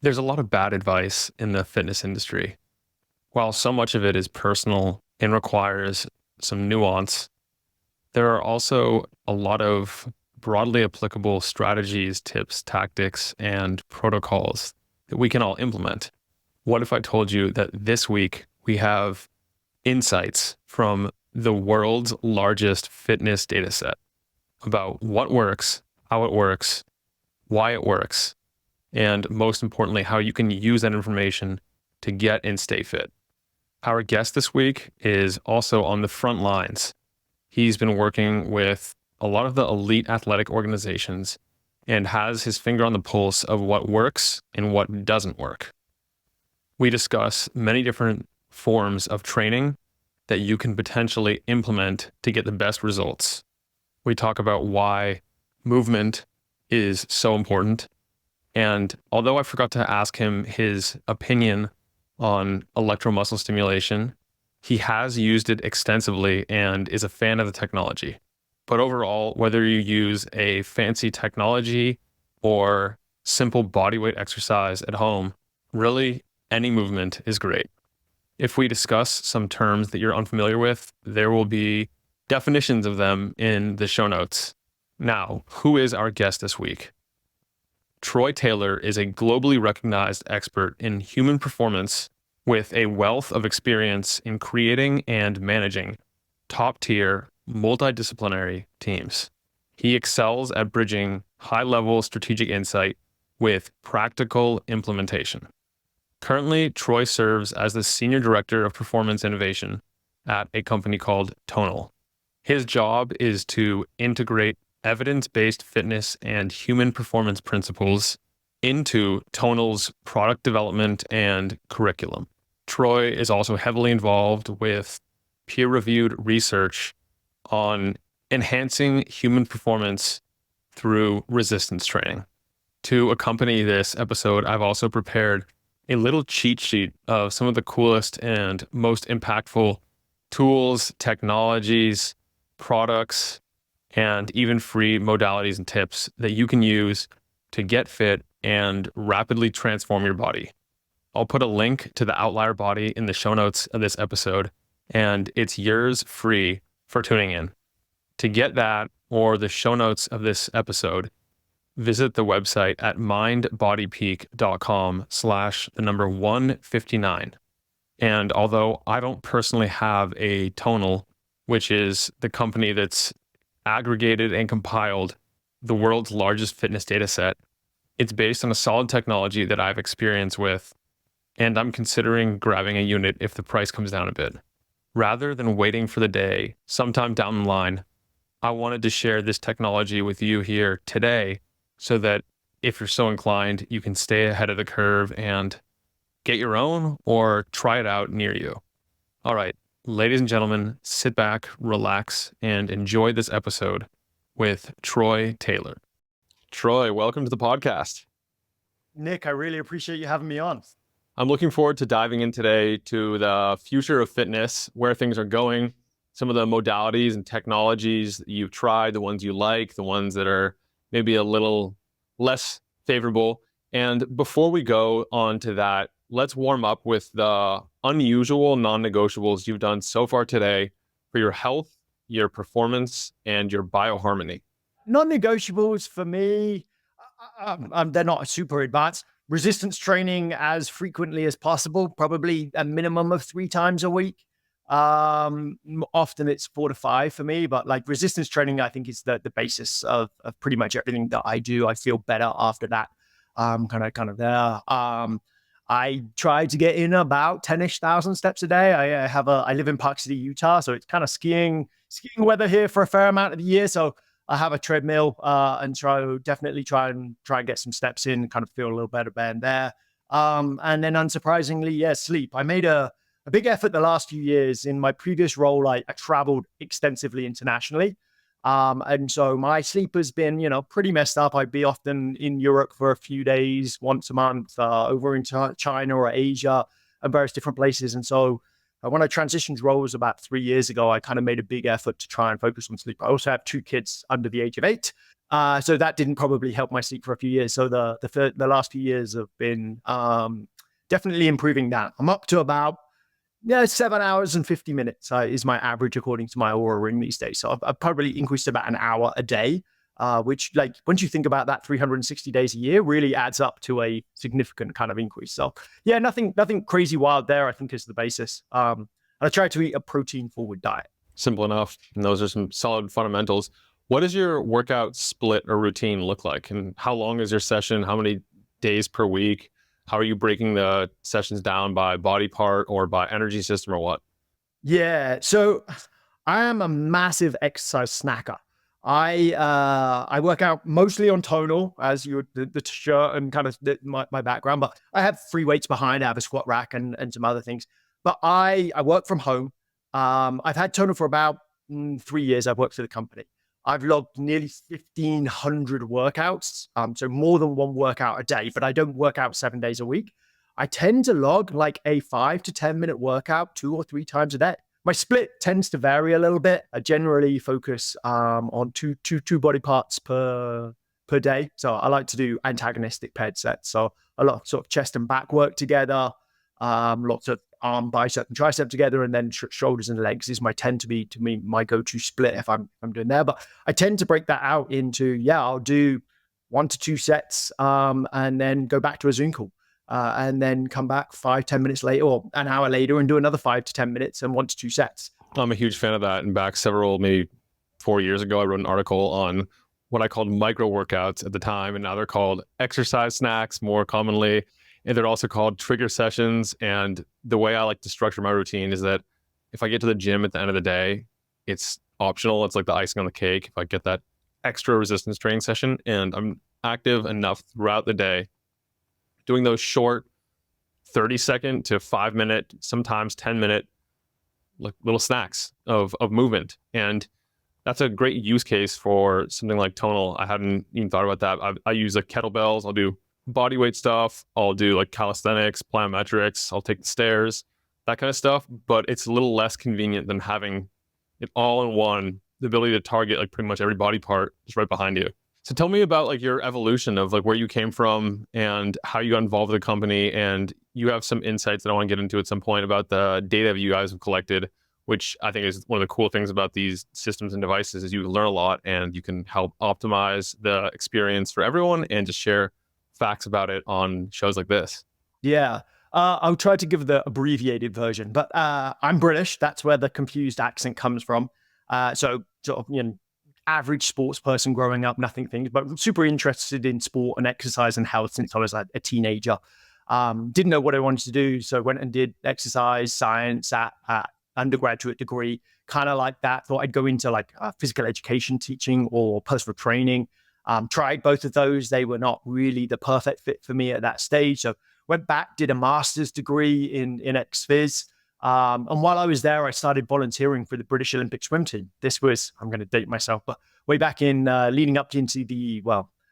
There's a lot of bad advice in the fitness industry. While so much of it is personal and requires some nuance, there are also a lot of broadly applicable strategies, tips, tactics, and protocols that we can all implement. What if I told you that this week we have insights from the world's largest fitness data set about what works, how it works, why it works, and most importantly, how you can use that information to get and stay fit. Our guest this week is also on the front lines. He's been working with a lot of the elite athletic organizations and has his finger on the pulse of what works and what doesn't work. We discuss many different forms of training that you can potentially implement to get the best results. We talk about why movement is so important. And although I forgot to ask him his opinion on electromuscle stimulation, he has used it extensively and is a fan of the technology. But overall, whether you use a fancy technology or simple bodyweight exercise at home, really any movement is great. If we discuss some terms that you're unfamiliar with, there will be definitions of them in the show notes. Now, who is our guest this week? Troy Taylor is a globally recognized expert in human performance with a wealth of experience in creating and managing top-tier, multidisciplinary teams. He excels at bridging high-level strategic insight with practical implementation. Currently, Troy serves as the Senior Director of Performance Innovation at a company called Tonal. His job is to integrate evidence-based fitness and human performance principles into Tonal's product development and curriculum. Troy is also heavily involved with peer-reviewed research on enhancing human performance through resistance training. To accompany this episode, I've also prepared a little cheat sheet of some of the coolest and most impactful tools, technologies, products, and even free modalities and tips that you can use to get fit and rapidly transform your body. I'll put a link to the Outlier Body in the show notes of this episode, and it's yours free for tuning in. To get that or the show notes of this episode, visit the website at mindbodypeak.com/159. And although I don't personally have a Tonal, which is the company that's aggregated and compiled the world's largest fitness data set, it's based on a solid technology that I've experience with, and I'm considering grabbing a unit if the price comes down a bit. Rather than waiting for the day sometime down the line, I wanted to share this technology with you here today so that if you're so inclined, you can stay ahead of the curve and get your own or try it out near you. All right, ladies and gentlemen, sit back, relax, and enjoy this episode with Troy Taylor. Troy, welcome to the podcast. Nick, I really appreciate you having me on. I'm looking forward to diving in today to the future of fitness, where things are going, some of the modalities and technologies that you've tried, the ones you like, the ones that are maybe a little less favorable. And before we go on to that, let's warm up with the unusual non-negotiables you've done so far today for your health, your performance, and your bioharmony. Non-negotiables for me, they're not super advanced. Resistance training as frequently as possible, probably a minimum of 3 times a week. Often it's 4 to 5 for me, but like resistance training, I think is the basis of pretty much everything that I do. I feel better after that. Kind of there. I try to get in about 10-ish thousand steps a day. I live in Park City, Utah, so it's kind of skiing weather here for a fair amount of the year. So I have a treadmill and definitely try and get some steps in, kind of feel a little better band there. And then unsurprisingly, sleep. I made a big effort the last few years. In my previous role, I traveled extensively internationally. And so my sleep has been, pretty messed up. I'd be often in Europe for a few days, once a month, over into China or Asia and various different places. And so when I transitioned roles about 3 years ago, I kind of made a big effort to try and focus on sleep. I also have 2 kids under the age of 8. So that didn't probably help my sleep for a few years. So the last few years have been definitely improving that. I'm up to about 7 hours and 50 minutes is my average according to my Aura ring these days. So I've probably increased about an hour a day, which like once you think about that 360 days a year really adds up to a significant kind of increase. So yeah, nothing crazy wild there, I think is the basis. And I try to eat a protein forward diet. Simple enough. And those are some solid fundamentals. What does your workout split or routine look like? And how long is your session? How many days per week? How are you breaking the sessions down by body part or by energy system or what? Yeah, so I am a massive exercise snacker. I work out mostly on tonal, as the shirt and kind of my background, but I have free weights behind. I have a squat rack and some other things. But I work from home. I've had tonal for about 3 years. I've worked for the company. I've logged nearly 1,500 workouts, so more than one workout a day. But I don't work out 7 days a week. I tend to log like a 5 to 10 minute workout 2 or 3 times a day. My split tends to vary a little bit. I generally focus on two body parts per day. So I like to do antagonistic paired sets. So a lot of sort of chest and back work together, lots of arm, bicep, and tricep together, and then shoulders and legs is my go-to split if I'm doing there. But I tend to break that out into I'll do 1 to 2 sets, and then go back to a Zoom call. And then come back 5-10 minutes later or an hour later and do another 5 to 10 minutes and 1 to 2 sets. I'm a huge fan of that. And back maybe 4 years ago, I wrote an article on what I called micro workouts at the time. And now they're called exercise snacks more commonly. And they're also called trigger sessions. And the way I like to structure my routine is that if I get to the gym at the end of the day, it's optional. It's like the icing on the cake. If I get that extra resistance training session and I'm active enough throughout the day, doing those short 30-second to 5-minute, sometimes 10-minute like little snacks of movement. And that's a great use case for something like tonal. I hadn't even thought about that. I use like kettlebells. I'll do body weight stuff. I'll do like calisthenics, plyometrics. I'll take the stairs, that kind of stuff. But it's a little less convenient than having it all in one, the ability to target like pretty much every body part just right behind you. So tell me about like your evolution of like where you came from and how you got involved with the company. And you have some insights that I want to get into at some point about the data you guys have collected, which I think is one of the cool things about these systems and devices is you learn a lot and you can help optimize the experience for everyone and just share facts about it on shows like this. Yeah. I'll try to give the abbreviated version, but I'm British. That's where the confused accent comes from. So sort of, average sports person growing up, nothing things, but I'm super interested in sport and exercise and health since I was like a teenager. Didn't know what I wanted to do, so went and did exercise science at undergraduate degree, kind of like that. Thought I'd go into like physical education teaching or personal training. Tried both of those. They were not really the perfect fit for me at that stage. So went back, did a master's degree in ex-phys. And while I was there, I started volunteering for the British Olympic swim team. This was, I'm going to date myself, but way back in leading up into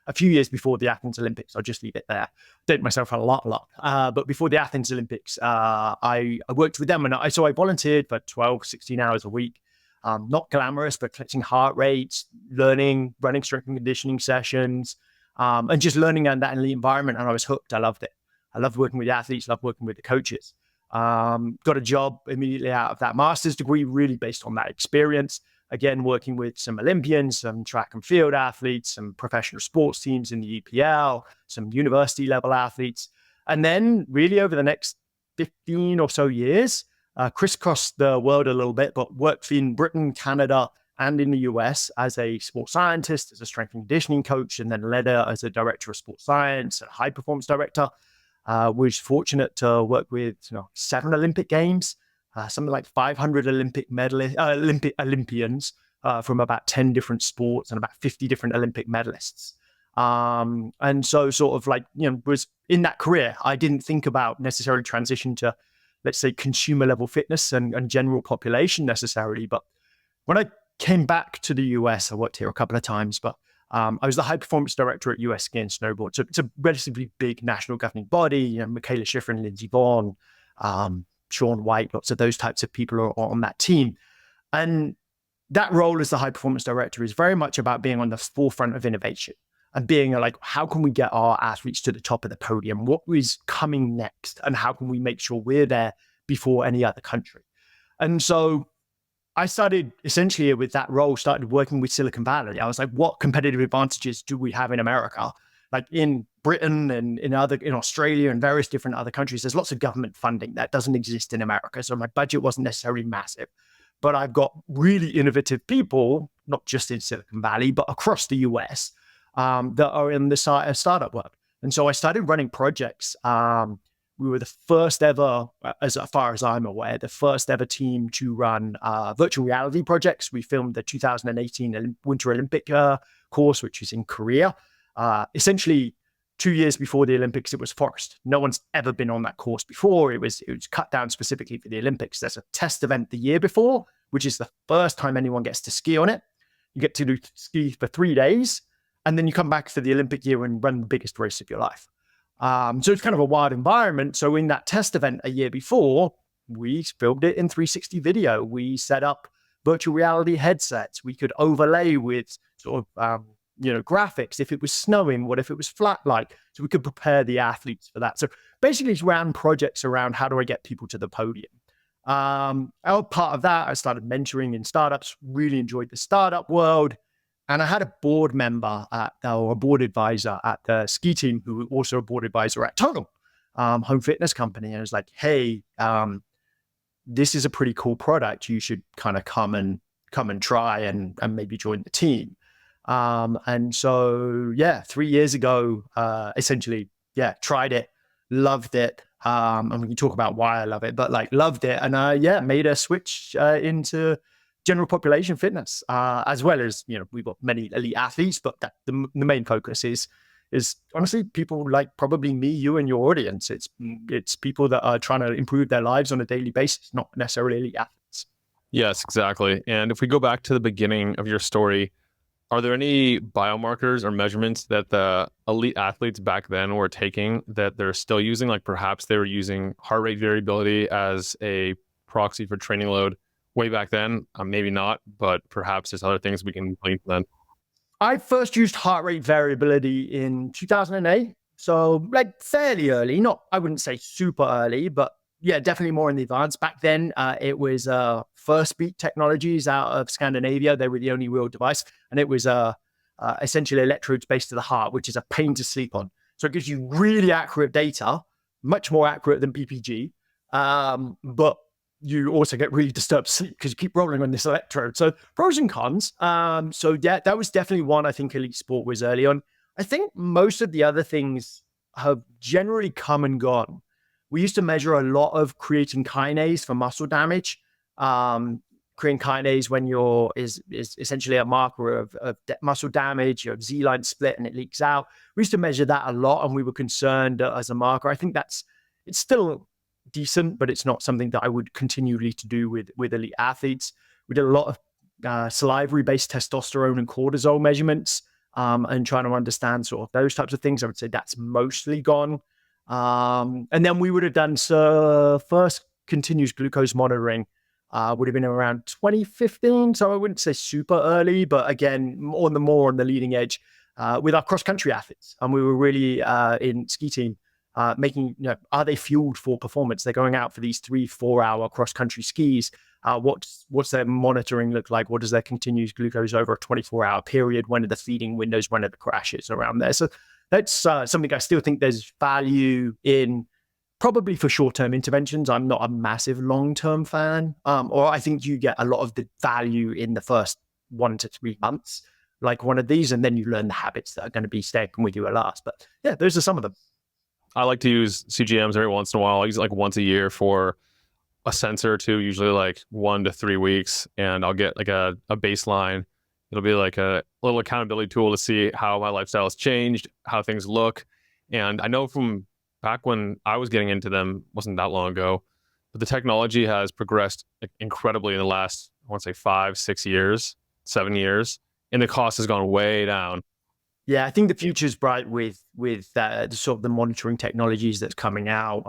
a few years before the Athens Olympics. I'll just leave it there. Date myself a lot. But before the Athens Olympics, I worked with them. And I volunteered for 12, 16 hours a week. Not glamorous, but collecting heart rates, learning, running strength and conditioning sessions, and just learning that in the environment. And I was hooked. I loved it. I loved working with the athletes, loved working with the coaches. Got a job immediately out of that master's degree, really based on that experience. Again, working with some Olympians, some track and field athletes, some professional sports teams in the EPL, some university level athletes. And then really over the next 15 or so years, crisscrossed the world a little bit, but worked in Britain, Canada, and in the US as a sports scientist, as a strength and conditioning coach, and then later as a director of sports science and high performance director. Was fortunate to work with 7 Olympic Games, something like 500 Olympians from about 10 different sports and about 50 different Olympic medalists. And so sort of like, was in that career, I didn't think about necessarily transition to, let's say, consumer level fitness and general population necessarily. But when I came back to the US, I worked here a couple of times, but I was the high performance director at US Ski and Snowboard. So it's a relatively big national governing body. Michaela Schifrin, Lindsey Vonn, Sean White, lots of those types of people are on that team. And that role as the high performance director is very much about being on the forefront of innovation and being like, how can we get our athletes to the top of the podium? What is coming next? And how can we make sure we're there before any other country? And so I started essentially with that role, started working with Silicon Valley. I was like, what competitive advantages do we have in America? Like in Britain and in Australia and various different other countries, there's lots of government funding that doesn't exist in America. So my budget wasn't necessarily massive, but I've got really innovative people, not just in Silicon Valley, but across the US that are in the startup work. And so I started running projects. We were the first ever, as far as I'm aware, the first ever team to run virtual reality projects. We filmed the 2018 Winter Olympic course, which is in Korea. Essentially, 2 years before the Olympics, it was forced. No one's ever been on that course before. It was cut down specifically for the Olympics. There's a test event the year before, which is the first time anyone gets to ski on it. You get to ski for 3 days, and then you come back for the Olympic year and run the biggest race of your life. So it's kind of a wild environment. So in that test event a year before, we filmed it in 360 video. We set up virtual reality headsets. We could overlay with sort of, graphics. If it was snowing, what if it was flat like? So we could prepare the athletes for that. So basically it's ran projects around how do I get people to the podium. Part of that, I started mentoring in startups, really enjoyed the startup world. And I had a board member or a board advisor at the ski team who was also a board advisor at Total, home fitness company. And I was like, hey, this is a pretty cool product. You should kind of come and try and maybe join the team. And so, 3 years ago, essentially, tried it, loved it. And we can talk about why I love it, but loved it. And made a switch into general population fitness, as well as, we've got many elite athletes, but the main focus is honestly people like probably me, you, and your audience. It's people that are trying to improve their lives on a daily basis, not necessarily elite athletes. Yes, exactly. And if we go back to the beginning of your story, are there any biomarkers or measurements that the elite athletes back then were taking that they're still using? Like perhaps they were using heart rate variability as a proxy for training load way back then? Maybe not, but perhaps there's other things we can glean from then. I first used heart rate variability in 2008. So fairly early, I wouldn't say super early, but definitely more in the advance. Back then, it was First Beat Technologies out of Scandinavia. They were the only real device. And it was essentially electrodes based to the heart, which is a pain to sleep on. So it gives you really accurate data, much more accurate than PPG. But you also get really disturbed sleep because you keep rolling on this electrode. So pros and cons. That was definitely one I think elite sport was early on. I think most of the other things have generally come and gone. We used to measure a lot of creatine kinase for muscle damage. Creatine kinase is essentially a marker of muscle damage. You have Z-line split and it leaks out. We used to measure that a lot, and we were concerned as a marker. I think it's still decent, but it's not something that I would continually to do with elite athletes. We did a lot of salivary-based testosterone and cortisol measurements, and trying to understand sort of those types of things. I would say that's mostly gone. And then we would have done first continuous glucose monitoring would have been around 2015. So I wouldn't say super early, but again, more on the leading edge with our cross-country athletes. And we were really in ski team making, are they fueled for performance? They're going out for these 3-4 hour cross-country skis. What's their monitoring look like? What does their continuous glucose over a 24-hour period? When are the feeding windows? When are the crashes around there? So that's something I still think there's value in, probably for short-term interventions. I'm not a massive long-term fan, or I think you get a lot of the value in the first 1 to 3 months, like one of these, and then you learn the habits that are going to be staying with you at last. But those are some of them. I like to use CGMs every once in a while. I use it like once a year for a sensor or two, usually like 1 to 3 weeks, and I'll get like a baseline. It'll be like a little accountability tool to see how my lifestyle has changed, how things look. And I know from back when I was getting into them, wasn't that long ago, but the technology has progressed incredibly in the last, I want to say 5, 6 years, 7 years, and the cost has gone way down. Yeah, I think the future's bright with the sort of the monitoring technologies that's coming out.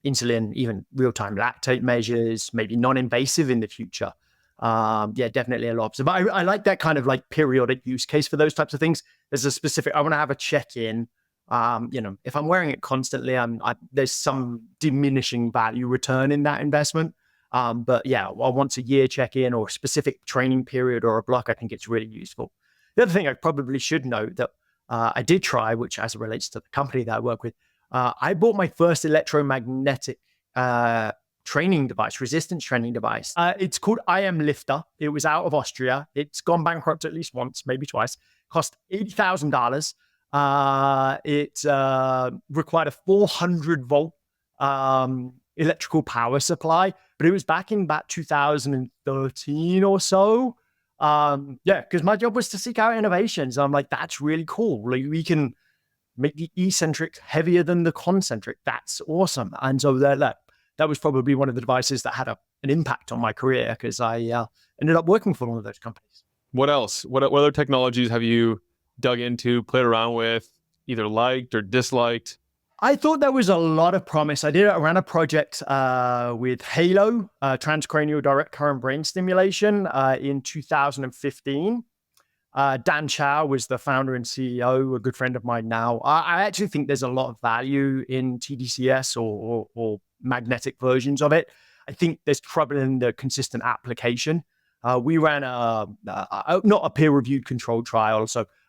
Insulin, even real-time lactate measures, maybe non-invasive in the future. Yeah, definitely a lot. But I like that kind of like periodic use case for those types of things. There's a specific, I want to have a check-in. If I'm wearing it constantly, there's some diminishing value return in that investment. But yeah, a once a year check-in or a specific training period or a block, I think it's really useful. The other thing I probably should note that I did try, which as it relates to the company that I work with, I bought my first electromagnetic training device, resistance training device. It's called I Am Lifter. It was out of Austria. It's gone bankrupt at least once, maybe twice. Cost $80,000. It required a 400-volt electrical power supply, but it was back in about 2013 or so. Yeah, because my job was to seek out innovations. I'm like, that's really cool. Like, we can make the eccentric heavier than the concentric. That's awesome. And so that was probably one of the devices that had an impact on my career, because I ended up working for one of those companies. What else? What other technologies have you dug into, played around with, either liked or disliked? I thought there was a lot of promise. I ran a project with Halo, transcranial direct current brain stimulation, in 2015. Dan Chow was the founder and CEO, a good friend of mine now. I actually think there's a lot of value in TDCS or magnetic versions of it. I think there's trouble in the consistent application. We ran not a peer-reviewed controlled trial,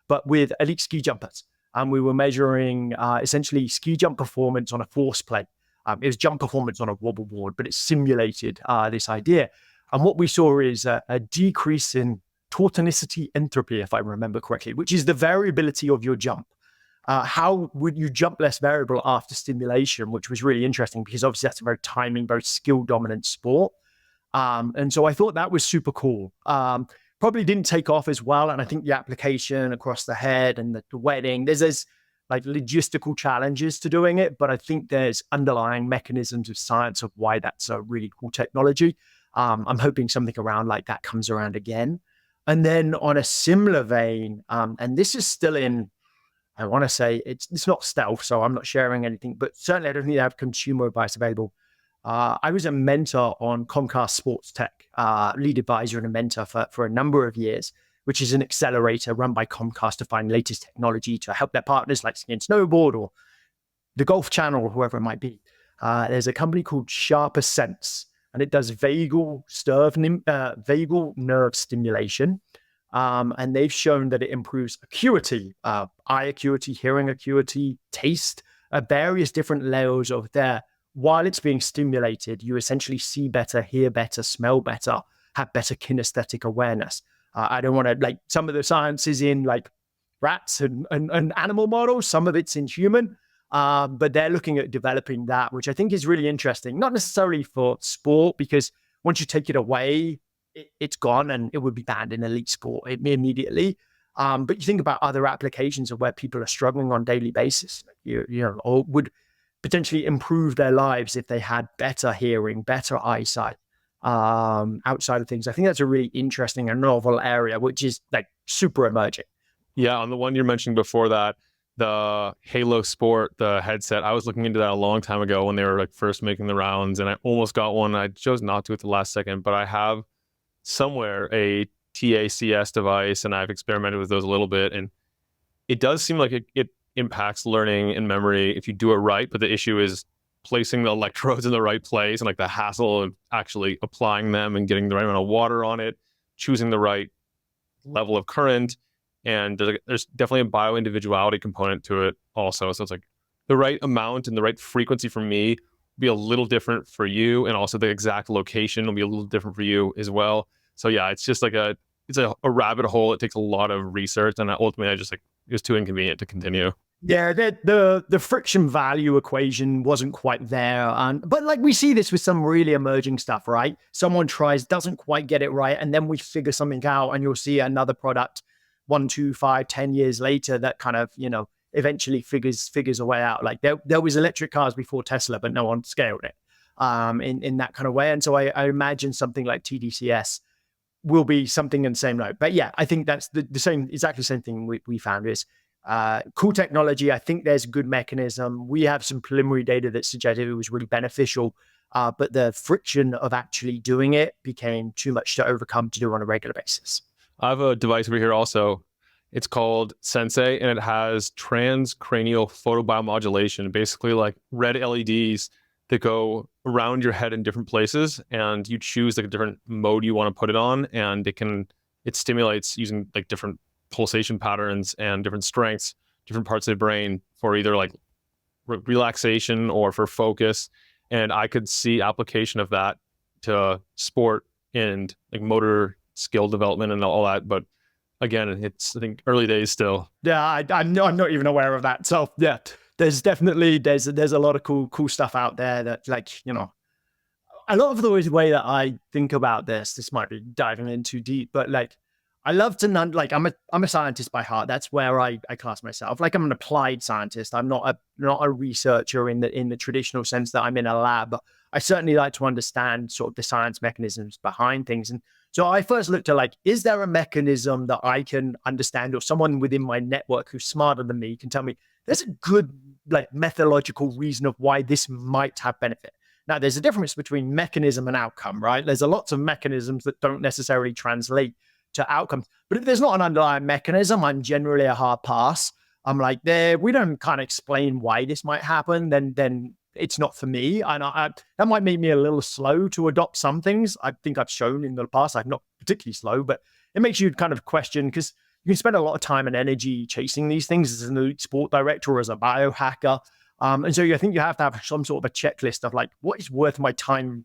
but with elite ski jumpers. And we were measuring essentially ski jump performance on a force plate. It was jump performance on a wobble board, but it simulated this idea. And what we saw is a decrease in tortonicity entropy, if I remember correctly, which is the variability of your jump. How would you jump less variable after stimulation, which was really interesting because obviously that's a very timing, very skill dominant sport. And so I thought that was super cool. Probably didn't take off as well. And I think the application across the head and the wedding, there's like logistical challenges to doing it, but I think there's underlying mechanisms of science of why that's a really cool technology. I'm hoping something around like that comes around again. And then on a similar vein, and this is still in, I want to say it's not stealth, so I'm not sharing anything, but certainly I don't think they have consumer advice available. I was a mentor on Comcast Sports Tech, lead advisor and a mentor for a number of years, which is an accelerator run by Comcast to find latest technology to help their partners like ski and snowboard or the Golf Channel or whoever it might be. There's a company called Sharper Sense, and it does vagal nerve stimulation. And they've shown that it improves acuity, eye acuity, hearing acuity, taste, various different layers of there. While it's being stimulated, you essentially see better, hear better, smell better, have better kinesthetic awareness. I don't want to, like, some of the science is in like rats and animal models, some of it's in human, but they're looking at developing that, which I think is really interesting, not necessarily for sport, because once you take it away, it's gone and it would be banned in elite sport immediately. But you think about other applications of where people are struggling on a daily basis, or would potentially improve their lives if they had better hearing, better eyesight, outside of things. I think that's a really interesting and novel area, which is like super emerging. Yeah, on the one you're mentioning before that, the Halo Sport, the headset, I was looking into that a long time ago when they were like first making the rounds, and I almost got one. I chose not to at the last second, but I have somewhere a TACS device, and I've experimented with those a little bit, and it does seem like it impacts learning and memory if you do it right, but the issue is placing the electrodes in the right place and like the hassle of actually applying them and getting the right amount of water on it, choosing the right level of current, and there's definitely a bio-individuality component to it also. So it's like the right amount and the right frequency for me will be a little different for you, and also the exact location will be a little different for you as well. So yeah, it's just like a rabbit hole. It takes a lot of research, and ultimately it was too inconvenient to continue. Yeah, the friction value equation wasn't quite there. But like we see this with some really emerging stuff, right? Someone tries, doesn't quite get it right, and then we figure something out, and you'll see another product 1, 2, 5, 10 years later that kind of, eventually figures a way out. Like there was electric cars before Tesla, but no one scaled it in that kind of way. And so I imagine something like TDCS will be something in the same note. But yeah, I think that's the same, exactly the same thing we found is cool technology. I think there's a good mechanism. We have some preliminary data that suggested it was really beneficial. but the friction of actually doing it became too much to overcome to do on a regular basis. I have a device over here also. It's called Sensei, and it has transcranial photobiomodulation, basically like red LEDs that go around your head in different places, and you choose like a different mode you want to put it on, and it stimulates using like different pulsation patterns and different strengths, different parts of the brain for either like relaxation or for focus. And I could see application of that to sport and like motor skill development and all that. But again, it's I think early days still. Yeah, I'm not even aware of that. So yeah, there's definitely there's a lot of cool stuff out there that, like, a lot of the way that I think about this might be diving in too deep, but like I love to like I'm a scientist by heart. That's where I class myself. Like I'm an applied scientist. I'm not a researcher in the traditional sense that I'm in a lab. But I certainly like to understand sort of the science mechanisms behind things. And so I first looked at, like, is there a mechanism that I can understand, or someone within my network who's smarter than me can tell me there's a good like methodological reason of why this might have benefit. Now, there's a difference between mechanism and outcome, right? There's a lots of mechanisms that don't necessarily translate to outcomes. But if there's not an underlying mechanism, I'm generally a hard pass. I'm like, we don't kind of explain why this might happen, then it's not for me. And that might make me a little slow to adopt some things. I think I've shown in the past I'm not particularly slow, but it makes you kind of question, because you can spend a lot of time and energy chasing these things as an elite sport director or as a biohacker. And so I think you have to have some sort of a checklist of like, what is worth my time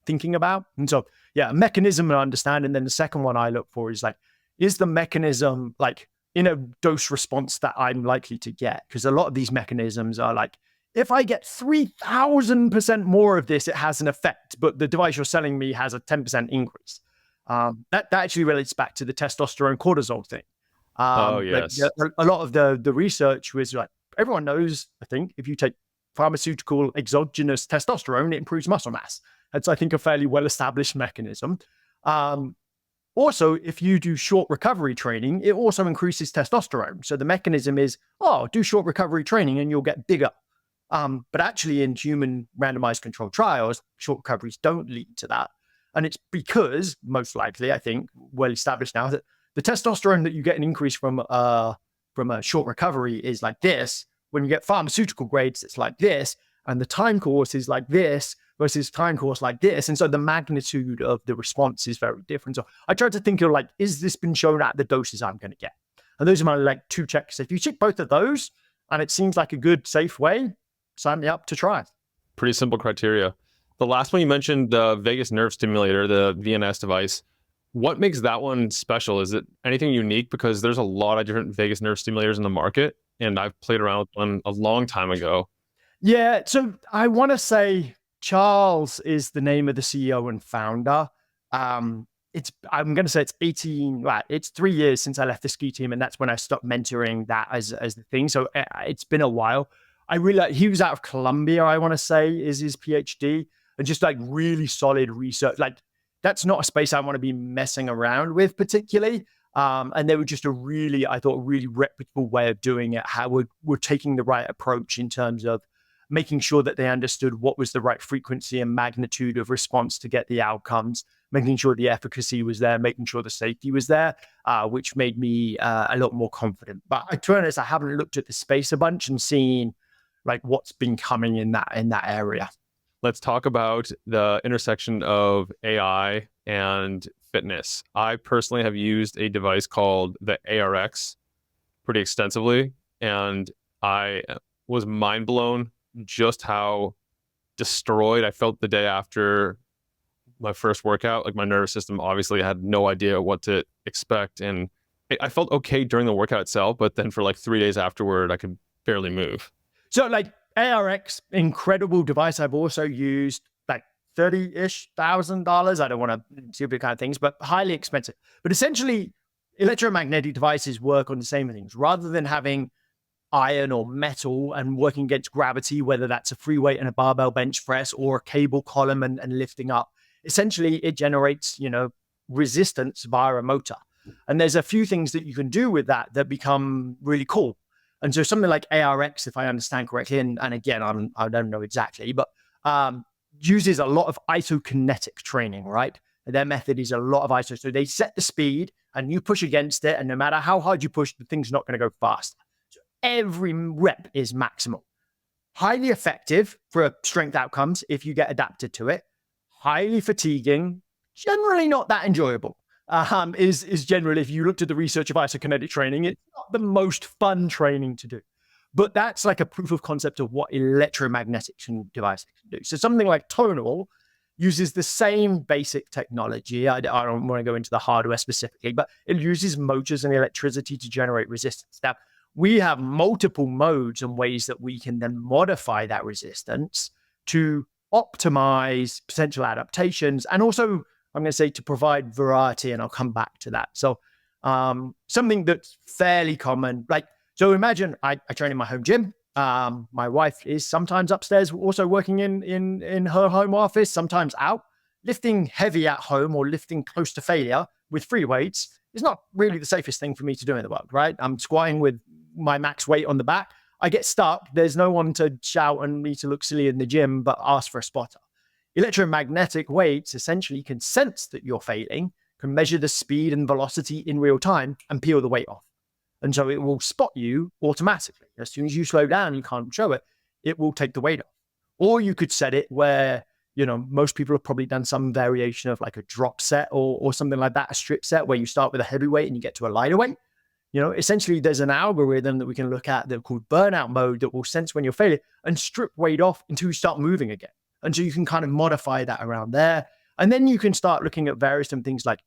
thinking about? And so, yeah, mechanism and understand. And then the second one I look for is like, is the mechanism like in a dose response that I'm likely to get? Because a lot of these mechanisms are like, if I get 3,000% more of this, it has an effect, but the device you're selling me has a 10% increase. That actually relates back to the testosterone cortisol thing. Oh yes. Like, a lot of the research was like, everyone knows, I think, if you take pharmaceutical exogenous testosterone, it improves muscle mass. That's, I think, a fairly well-established mechanism. Also, if you do short recovery training, it also increases testosterone. So the mechanism is, do short recovery training and you'll get bigger. But actually in human randomized controlled trials, short recoveries don't lead to that. And it's because, most likely, I think, well established now, that the testosterone that you get an increase from a short recovery is like this. When you get pharmaceutical grades, it's like this. And the time course is like this versus time course like this. And so the magnitude of the response is very different. So I tried to think of like, is this been shown at the doses I'm going to get? And those are my like two checks. If you check both of those and it seems like a good, safe way, sign me up to try. Pretty simple criteria. The last one you mentioned, the vagus nerve stimulator, the VNS device. What makes that one special? Is it anything unique? Because there's a lot of different vagus nerve stimulators in the market, and I've played around with one a long time ago. Yeah, so I want to say Charles is the name of the CEO and founder. I'm going to say it's 18, well, it's 3 years since I left the ski team, and that's when I stopped mentoring that as the thing. So it's been a while. I really like, he was out of Columbia, I want to say, is his PhD, and just like really solid research. Like, that's not a space I want to be messing around with particularly. And they were just I thought, a really reputable way of doing it. How we're taking the right approach in terms of making sure that they understood what was the right frequency and magnitude of response to get the outcomes, making sure the efficacy was there, making sure the safety was there, which made me a lot more confident. But to be honest, I haven't looked at the space a bunch and seen like what's been coming in that area. Let's talk about the intersection of AI and fitness. I personally have used a device called the ARX pretty extensively, and I was mind blown just how destroyed I felt the day after my first workout. Like, my nervous system obviously had no idea what to expect, and I felt okay during the workout itself, but then for like 3 days afterward, I could barely move. So like ARX, incredible device. I've also used like $30,000. I don't want to stupid kind of things, but highly expensive. But essentially, electromagnetic devices work on the same things. Rather than having iron or metal and working against gravity, whether that's a free weight and a barbell bench press or a cable column and lifting up, essentially it generates, resistance via a motor. And there's a few things that you can do with that become really cool. And so something like ARX, if I understand correctly, and again, I don't know exactly, but uses a lot of isokinetic training, right? Their method is a lot of iso. So they set the speed and you push against it. And no matter how hard you push, the thing's not going to go fast. So every rep is maximal. Highly effective for strength outcomes if you get adapted to it. Highly fatiguing, generally not that enjoyable. Is generally, if you looked at the research of isokinetic training, it's not the most fun training to do. But that's like a proof of concept of what electromagnetic devices can do. So something like tonal uses the same basic technology. I don't want to go into the hardware specifically, but it uses motors and electricity to generate resistance. Now, we have multiple modes and ways that we can then modify that resistance to optimize potential adaptations, and also I'm going to say to provide variety, and I'll come back to that. So something that's fairly common, like, so imagine I train in my home gym. My wife is sometimes upstairs also working in her home office, sometimes out. Lifting heavy at home or lifting close to failure with free weights is not really the safest thing for me to do in the world, right? I'm squatting with my max weight on the back. I get stuck. There's no one to shout and me to look silly in the gym, but ask for a spotter. Electromagnetic weights essentially can sense that you're failing, can measure the speed and velocity in real time and peel the weight off. And so it will spot you automatically. As soon as you slow down, you can't show it, it will take the weight off. Or you could set it where, most people have probably done some variation of like a drop set or something like that, a strip set where you start with a heavy weight and you get to a lighter weight. Essentially there's an algorithm that we can look at that called burnout mode that will sense when you're failing and strip weight off until you start moving again. And so you can kind of modify that around there. And then you can start looking at various different things like,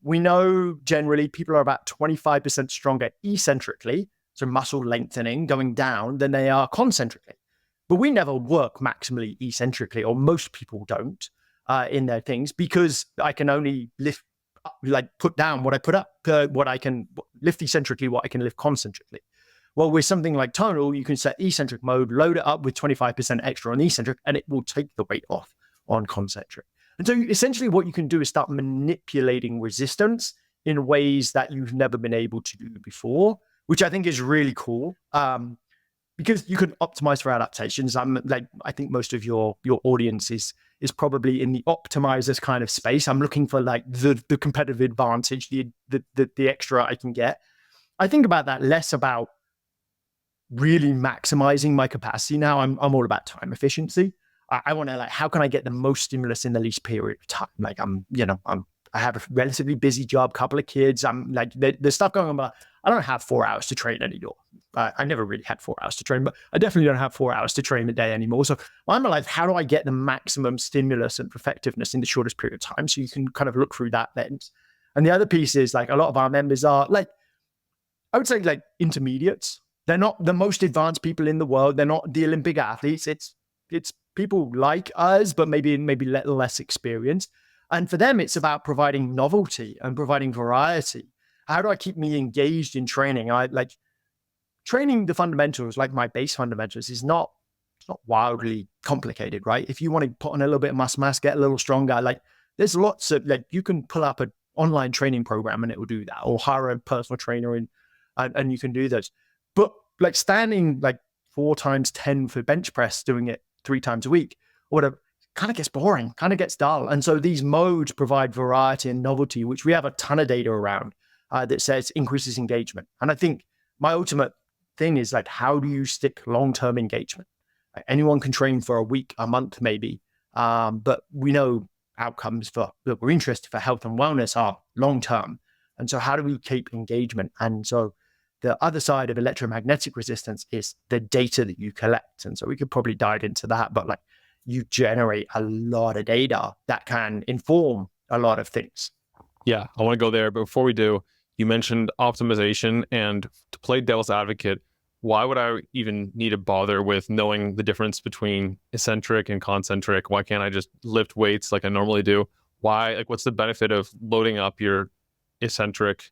we know generally people are about 25% stronger eccentrically, so muscle lengthening going down, than they are concentrically. But we never work maximally eccentrically, or most people don't in their things, because I can only lift, put down what I put up, what I can lift eccentrically, what I can lift concentrically. Well, with something like tonal, you can set eccentric mode, load it up with 25% extra on eccentric, and it will take the weight off on concentric. And so essentially what you can do is start manipulating resistance in ways that you've never been able to do before, which I think is really cool. Because you can optimize for adaptations. I think most of your audience is probably in the optimizers kind of space. I'm looking for like the competitive advantage, the extra I can get. I think about that less about really maximizing my capacity now. I'm all about time efficiency. I want to how can I get the most stimulus in the least period of time? I have a relatively busy job, couple of kids. I'm like, there's stuff going on, but I don't have 4 hours to train anymore. I never really had 4 hours to train, but I definitely don't have 4 hours to train a day anymore. So I'm like, how do I get the maximum stimulus and effectiveness in the shortest period of time? So you can kind of look through that lens. And the other piece is like a lot of our members are like, I would say like intermediates. They're not the most advanced people in the world. They're not the Olympic athletes. It's people like us, but maybe little less experienced. And for them, it's about providing novelty and providing variety. How do I keep me engaged in training? I like training the fundamentals, like my base fundamentals, it's not wildly complicated, right? If you want to put on a little bit of muscle mass, get a little stronger, like there's lots of you can pull up an online training program and it will do that, or hire a personal trainer and you can do those. But like standing 4 times 10 for bench press, doing it 3 times a week, or whatever, kind of gets boring, kind of gets dull. And so these modes provide variety and novelty, which we have a ton of data around that says increases engagement. And I think my ultimate thing is how do you stick long-term engagement? Anyone can train for a week, a month, maybe. But we know outcomes that we're interested for health and wellness are long-term. And so how do we keep engagement? And so the other side of electromagnetic resistance is the data that you collect. And so we could probably dive into that, but you generate a lot of data that can inform a lot of things. Yeah, I want to go there. But before we do, you mentioned optimization, and to play devil's advocate, why would I even need to bother with knowing the difference between eccentric and concentric? Why can't I just lift weights like I normally do? Why, what's the benefit of loading up your eccentric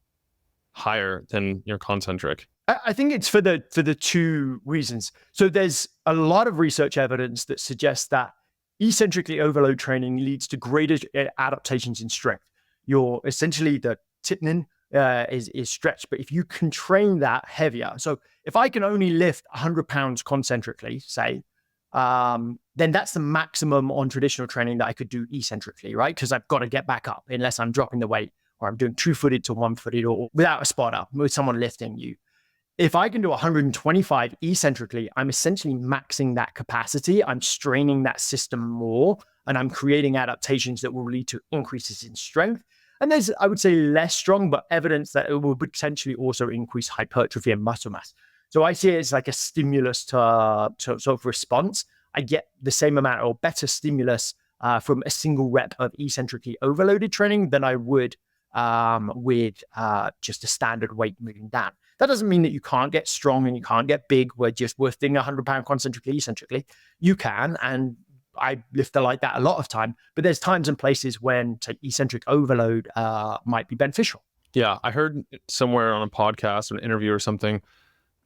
higher than your concentric? I think it's for the 2 reasons. So there's a lot of research evidence that suggests that eccentrically overload training leads to greater adaptations in strength. You're essentially the tendon is stretched, but if you can train that heavier, so if I can only lift 100 pounds concentrically, say, then that's the maximum on traditional training that I could do eccentrically, right? Because I've got to get back up unless I'm dropping the weight or I'm doing two-footed to one-footed or without a spotter with someone lifting you. If I can do 125 eccentrically, I'm essentially maxing that capacity. I'm straining that system more and I'm creating adaptations that will lead to increases in strength. And there's, I would say, less strong, but evidence that it will potentially also increase hypertrophy and muscle mass. So I see it as like a stimulus to sort of response. I get the same amount or better stimulus from a single rep of eccentrically overloaded training than I would with just a standard weight moving down. That doesn't mean that you can't get strong and you can't get big. We're just lifting 100-pound concentrically, eccentrically. You can, and I lift like that a lot of time. But there's times and places when eccentric overload might be beneficial. Yeah, I heard somewhere on a podcast or an interview or something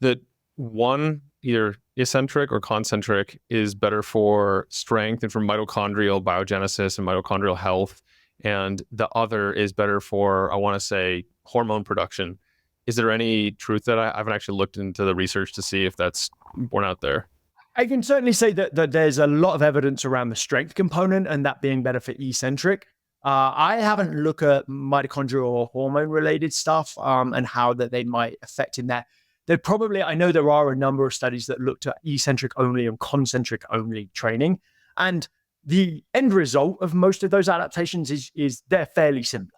that one, either eccentric or concentric, is better for strength and for mitochondrial biogenesis and mitochondrial health. And the other is better for, I want to say, hormone production. Is there any truth that I haven't actually looked into the research to see if that's borne out there? I can certainly say that there's a lot of evidence around the strength component and that being better for eccentric. I haven't looked at mitochondrial or hormone related stuff and how that they might affect in that. I know there are a number of studies that looked at eccentric only and concentric only training. And the end result of most of those adaptations is they're fairly similar.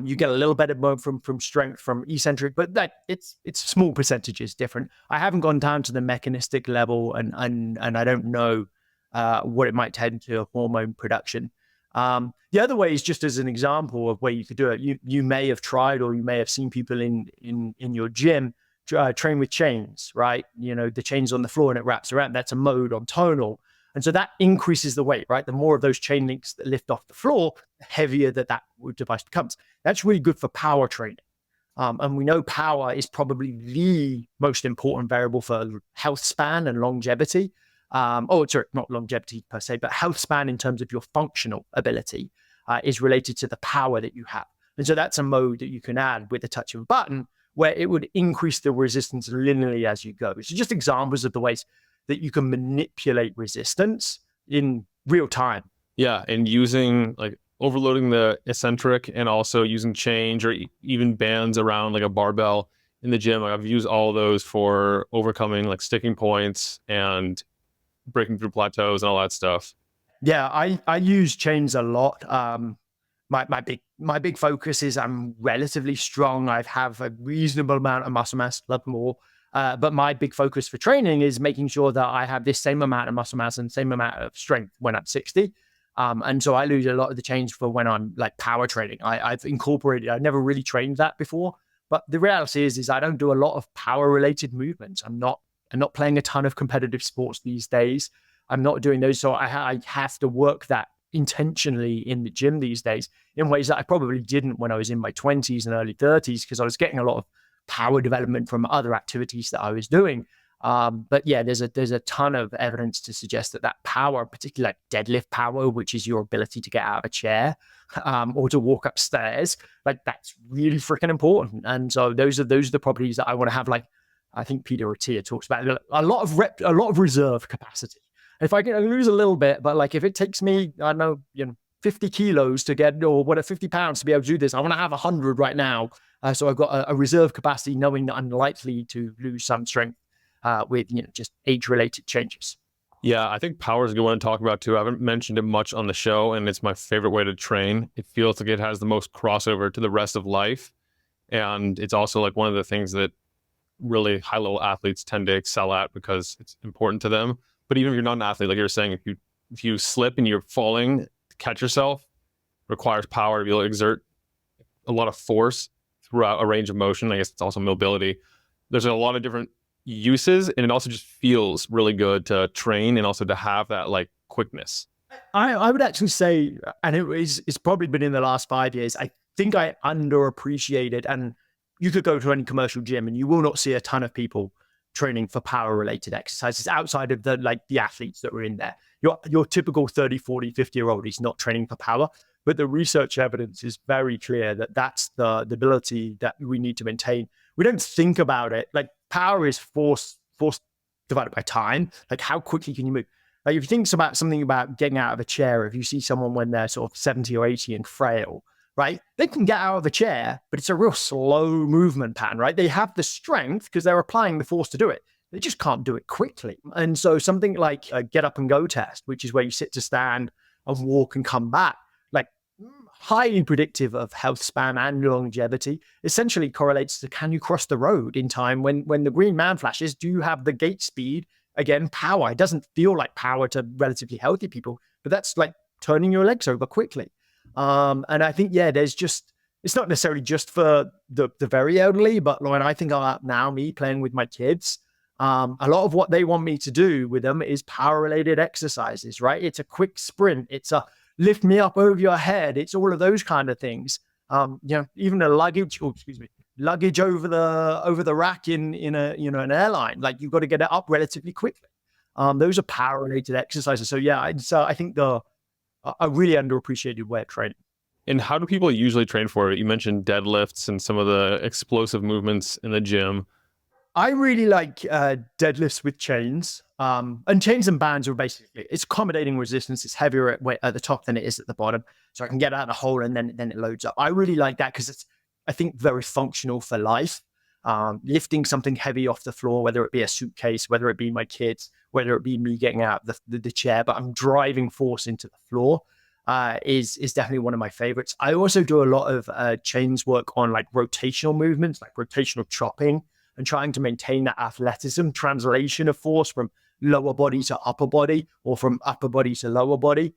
You get a little better from strength from eccentric, but that it's small percentages different. I haven't gone down to the mechanistic level, and I don't know what it might tend to hormone production. The other way is just as an example of where you could do it. You may have tried, or you may have seen people in your gym train with chains, right? The chains on the floor and it wraps around. That's a mode on tonal. And so that increases the weight, right? The more of those chain links that lift off the floor, the heavier that device becomes. That's really good for power training. And we know power is probably the most important variable for health span and longevity. Sorry, not longevity per se, but health span in terms of your functional ability is related to the power that you have. And so that's a mode that you can add with the touch of a button where it would increase the resistance linearly as you go. So just examples of the ways that you can manipulate resistance in real time. Yeah, and using like overloading the eccentric and also using chains or even bands around like a barbell in the gym. Like I've used all of those for overcoming like sticking points and breaking through plateaus and all that stuff. Yeah, I use chains a lot. My big focus is I'm relatively strong. I have a reasonable amount of muscle mass, love more. But my big focus for training is making sure that I have this same amount of muscle mass and same amount of strength when I'm 60. And so I lose a lot of the chains for when I'm like power training. I've incorporated, I've never really trained that before. But the reality is I don't do a lot of power related movements. I'm not playing a ton of competitive sports these days. I'm not doing those. So I have to work that intentionally in the gym these days in ways that I probably didn't when I was in my 20s and early 30s, because I was getting a lot of power development from other activities that I was doing. But yeah, there's a ton of evidence to suggest that power, particularly like deadlift power, which is your ability to get out of a chair or to walk upstairs, like that's really freaking important. And so those are the properties that I want to have. Like I think Peter Attia talks about a lot of reserve capacity. If I can lose a little bit, but like if it takes me, I don't know, 50 kilos to get, or 50 pounds to be able to do this, I want to have 100 right now. So I've got a reserve capacity, knowing that I'm likely to lose some strength with just age-related changes. Yeah, I think power is a good one to talk about too. I haven't mentioned it much on the show, and it's my favorite way to train. It feels like it has the most crossover to the rest of life, and it's also like one of the things that really high-level athletes tend to excel at because it's important to them. But even if you're not an athlete, like you're saying, if you slip and you're falling, to catch yourself requires power to be able to exert a lot of force throughout a range of motion. I guess it's also mobility. There's a lot of different uses, and it also just feels really good to train and also to have that like quickness. I would actually say, and it's probably been in the last 5 years, I think I underappreciated, and you could go to any commercial gym and you will not see a ton of people training for power related exercises outside of the athletes that were in there. Your typical 30, 40, 50-year-old is not training for power, but the research evidence is very clear that that's the ability that we need to maintain. We don't think about it. Like power is force divided by time. Like how quickly can you move? Like if you think about something about getting out of a chair, if you see someone when they're sort of 70 or 80 and frail, right? They can get out of a chair, but it's a real slow movement pattern, right? They have the strength because they're applying the force to do it. They just can't do it quickly. And so something like a get up and go test, which is where you sit to stand and walk and come back, like highly predictive of health span and longevity, essentially correlates to can you cross the road in time when the green man flashes? Do you have the gait speed? Again, power. It doesn't feel like power to relatively healthy people, but that's like turning your legs over quickly. And I think, yeah, there's just, it's not necessarily just for the very elderly, but when I think about now me playing with my kids, a lot of what they want me to do with them is power related exercises, right? It's a quick sprint. It's a lift me up over your head. It's all of those kind of things. Even a luggage, luggage over the rack in a, an airline, like you've got to get it up relatively quickly. Those are power related exercises. So yeah, I think a really underappreciated way of training. And how do people usually train for it? You mentioned deadlifts and some of the explosive movements in the gym. I really like deadlifts with chains. And chains and bands are basically, it's accommodating resistance. It's heavier at the top than it is at the bottom. So I can get out of the hole and then it loads up. I really like that because it's, I think, very functional for life. Lifting something heavy off the floor, whether it be a suitcase, whether it be my kids, whether it be me getting out of the chair, but I'm driving force into the floor, is definitely one of my favorites. I also do a lot of chains work on like rotational movements, like rotational chopping, and trying to maintain that athleticism, translation of force from lower body to upper body or from upper body to lower body,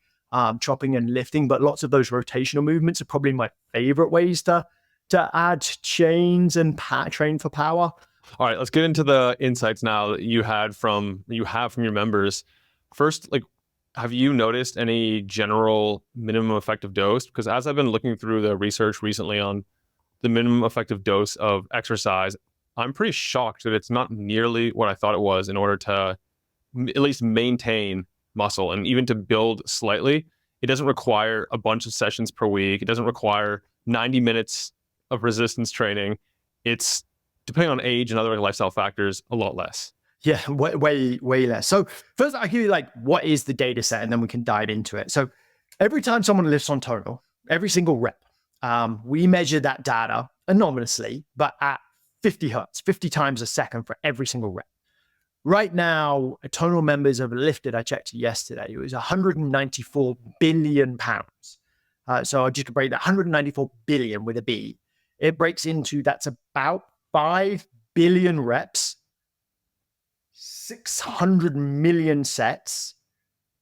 chopping and lifting. But lots of those rotational movements are probably my favorite ways to add chains and train for power. All right, let's get into the insights now that you have from your members. First, like, have you noticed any general minimum effective dose? Because as I've been looking through the research recently on the minimum effective dose of exercise, I'm pretty shocked that it's not nearly what I thought it was in order to at least maintain muscle and even to build slightly. It doesn't require a bunch of sessions per week. It doesn't require 90 minutes of resistance training. It's, depending on age and other lifestyle factors, a lot less. Yeah, way less. So first, I'll give you like what is the data set, and then we can dive into it. So every time someone lifts on tonal, every single rep, we measure that data anonymously, but at 50 hertz, 50 times a second for every single rep. Right now, tonal members have lifted, I checked yesterday, it was 194 billion pounds. So I just break that 194 billion with a B. It breaks into, that's about 5 billion reps, 600 million sets,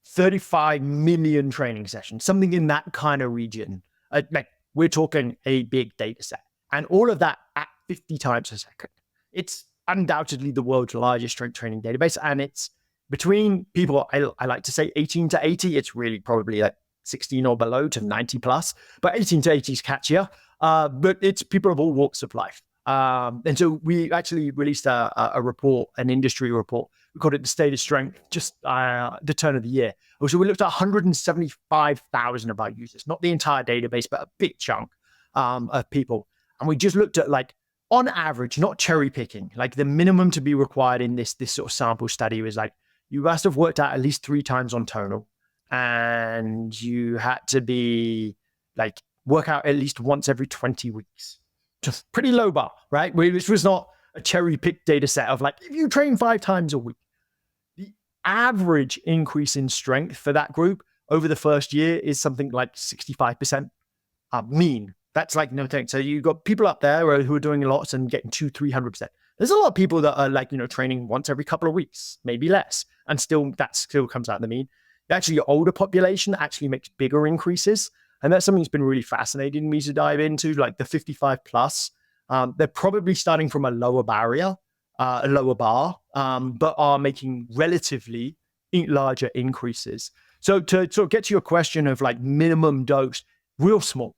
35 million training sessions, something in that kind of region. Like we're talking a big data set. And all of that at 50 times a second. It's undoubtedly the world's largest strength training database. And it's between people, I like to say 18 to 80. It's really probably like 16 or below to 90 plus, but 18 to 80 is catchier. But it's people of all walks of life. And so we actually released a report, an industry report. We called it the State of Strength, just the turn of the year. So we looked at 175,000 of our users, not the entire database, but a big chunk of people. And we just looked at, like, on average, not cherry picking, like the minimum to be required in this sort of sample study was like, you must have worked out at least 3 times on tonal, and you had to be like work out at least once every 20 weeks. Just pretty low bar, right? Which was not a cherry picked data set of like, if you train 5 times a week, the average increase in strength for that group over the first year is something like 65% mean. That's like no thing. So you've got people up there who are doing lots and getting 200-300%. There's a lot of people that are like, training once every couple of weeks, maybe less. And that still comes out of the mean. Actually, your older population actually makes bigger increases. And that's something that's been really fascinating me to dive into, like the 55 plus. They're probably starting from a lower barrier, a lower bar, but are making relatively larger increases. So to sort of get to your question of like minimum dose, real small.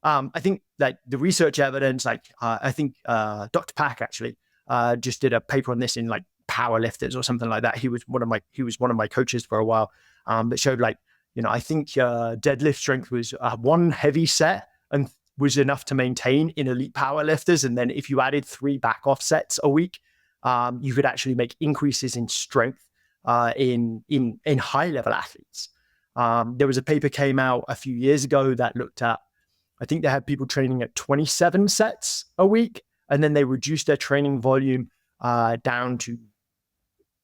I think like the research evidence, like I think Dr. Pack actually just did a paper on this in like power lifters or something like that. He was one of my coaches for a while, that showed like, I think deadlift strength was one heavy set and was enough to maintain in elite power lifters. And then if you added 3 back off sets a week, you could actually make increases in strength in high level athletes. There was a paper came out a few years ago that looked at, I think they had people training at 27 sets a week, and then they reduced their training volume down to,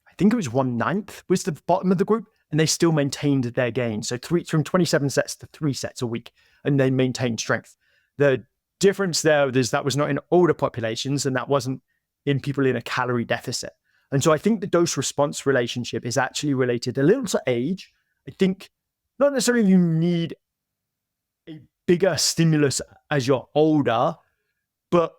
I think it was 1/9 was the bottom of the group, and they still maintained their gain. So from 27 sets to 3 sets a week, and they maintained strength. The difference there is that was not in older populations, and that wasn't in people in a calorie deficit. And so I think the dose response relationship is actually related a little to age. I think not necessarily you need a bigger stimulus as you're older, but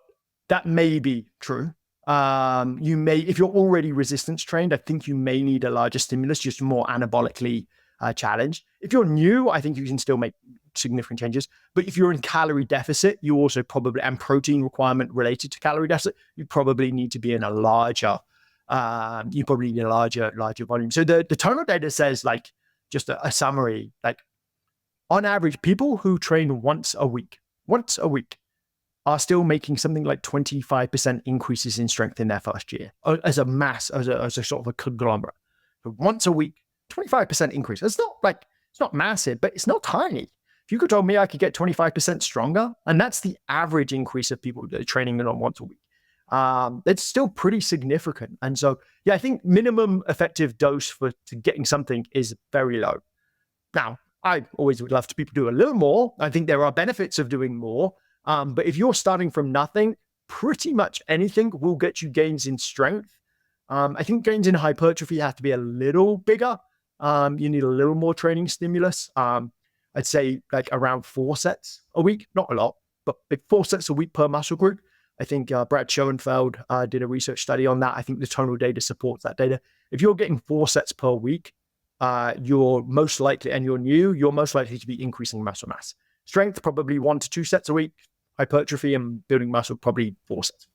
that may be true. You may, if you're already resistance trained, I think you may need a larger stimulus, just more anabolically challenged. If you're new, I think you can still make significant changes. But if you're in calorie deficit, you also probably, and protein requirement related to calorie deficit, you probably need to be in a larger, larger volume. So the tonal data says, like, just a summary, like on average, people who train once a week are still making something like 25% increases in strength in their first year as a mass, as a sort of a conglomerate. But once a week, 25% increase. It's not massive, but it's not tiny. If you could tell me I could get 25% stronger, and that's the average increase of people that are training on once a week, it's still pretty significant. And so, yeah, I think minimum effective dose to getting something is very low. Now, I always would love to people do a little more. I think there are benefits of doing more. But if you're starting from nothing, pretty much anything will get you gains in strength. I think gains in hypertrophy have to be a little bigger. You need a little more training stimulus. I'd say like around 4 sets a week, not a lot, but 4 sets a week per muscle group. I think Brad Schoenfeld did a research study on that. I think the tonal data supports that data. If you're getting 4 sets per week, you're most likely, and you're new, you're most likely to be increasing muscle mass. Strength, probably 1 to 2 sets a week. Hypertrophy and building muscle, probably 4 sets.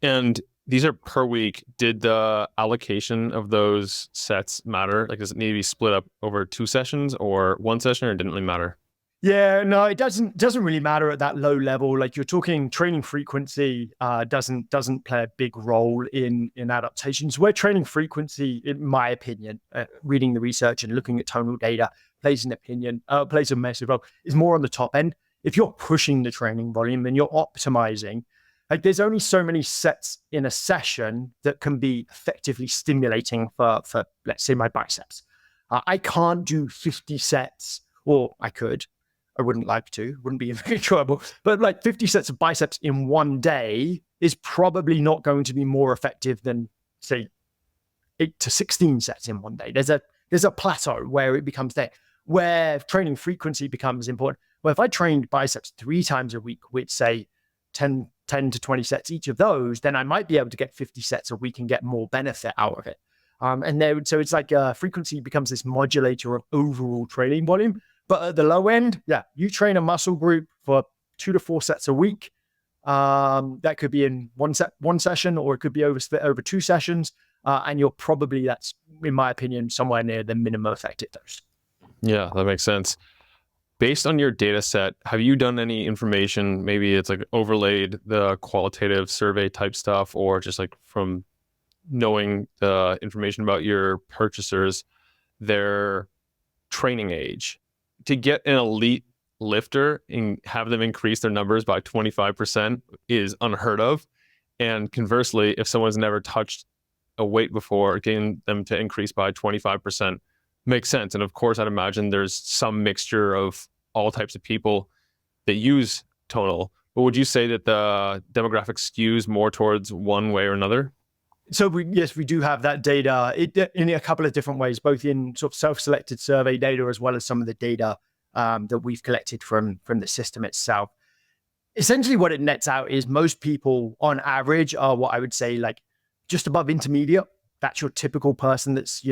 And these are per week. Did the allocation of those sets matter? Like, does it need to be split up over 2 sessions or 1 session, or it didn't really matter? Yeah, no, it doesn't really matter at that low level. Like, you're talking training frequency doesn't play a big role in adaptations. Where training frequency, in my opinion, reading the research and looking at tonal data plays a massive role, is more on the top end. If you're pushing the training volume and you're optimizing, like, there's only so many sets in a session that can be effectively stimulating for let's say, my biceps. I can't do 50 sets, or I could. I wouldn't like to, wouldn't be very enjoyable, but like 50 sets of biceps in one day is probably not going to be more effective than, say, 8 to 16 sets in one day. There's a plateau where it becomes there, where training frequency becomes important. Well, if I trained biceps 3 times a week with, say, 10 to 20 sets each of those, then I might be able to get 50 sets a week and get more benefit out of it. So it's like frequency becomes this modulator of overall training volume. But at the low end, yeah, you train a muscle group for 2 to 4 sets a week. That could be in one session, or it could be over 2 sessions. And you're probably, that's, in my opinion, somewhere near the minimum effective dose. Yeah, that makes sense. Based on your data set, have you done any information, maybe it's like overlaid the qualitative survey type stuff, or just like from knowing the information about your purchasers, their training age, to get an elite lifter and have them increase their numbers by 25% is unheard of. And conversely, if someone's never touched a weight before, getting them to increase by 25% makes sense. And of course, I'd imagine there's some mixture of all types of people that use tonal. But would you say that the demographic skews more towards one way or another? So yes, we do have that data in a couple of different ways, both in sort of self-selected survey data as well as some of the data that we've collected from the system itself. Essentially, what it nets out is most people, on average, are what I would say like just above intermediate. That's your typical person. That's,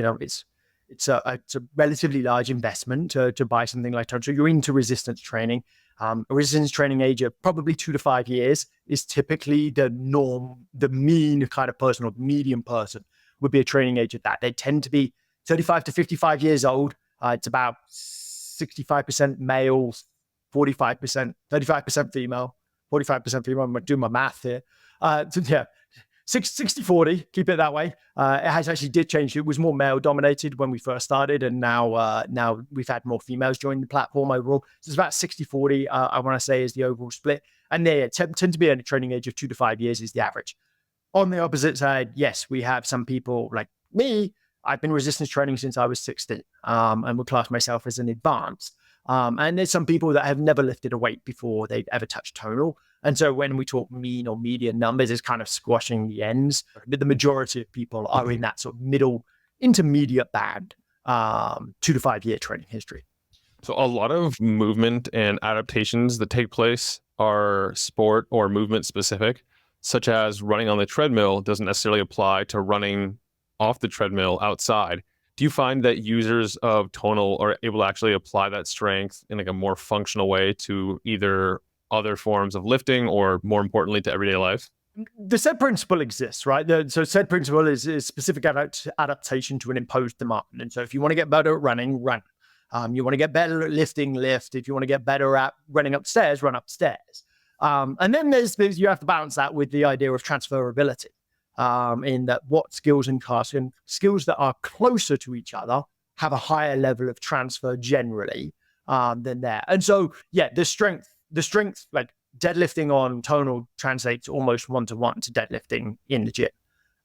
it's a relatively large investment to buy something like tonal. So you're into resistance training. A resistance training age of probably 2 to 5 years is typically the norm. The mean kind of person, or medium person, would be a training age of that. They tend to be 35 to 55 years old. It's about 65% males, 35% female, 45% female. I'm doing my math here. So yeah, 60-40, keep it that way. It has actually did change. It was more male dominated when we first started, and now we've had more females join the platform overall. So it's about 60-40, I want to say, is the overall split. And they tend to be at a training age of 2 to 5 years is the average. On the opposite side, yes, we have some people like me. I've been resistance training since I was 16, and would class myself as an advanced. And there's some people that have never lifted a weight before they've ever touched tonal. And so when we talk mean or median numbers, it's kind of squashing the ends. But the majority of people are in that sort of middle intermediate band, 2 to 5 year training history. So a lot of movement and adaptations that take place are sport or movement specific, such as running on the treadmill doesn't necessarily apply to running off the treadmill outside. Do you find that users of tonal are able to actually apply that strength in like a more functional way to either other forms of lifting or, more importantly, to everyday life? The said principle exists, right? So said principle is specific adaptation to an imposed demand. And so if you want to get better at running, run. You want to get better at lifting, lift. If you want to get better at running upstairs, run upstairs. And then there's you have to balance that with the idea of transferability, in that what skills in class and skills that are closer to each other have a higher level of transfer generally than there. And so, yeah, the strength, like deadlifting on tonal translates almost 1-to-1 to deadlifting in the gym.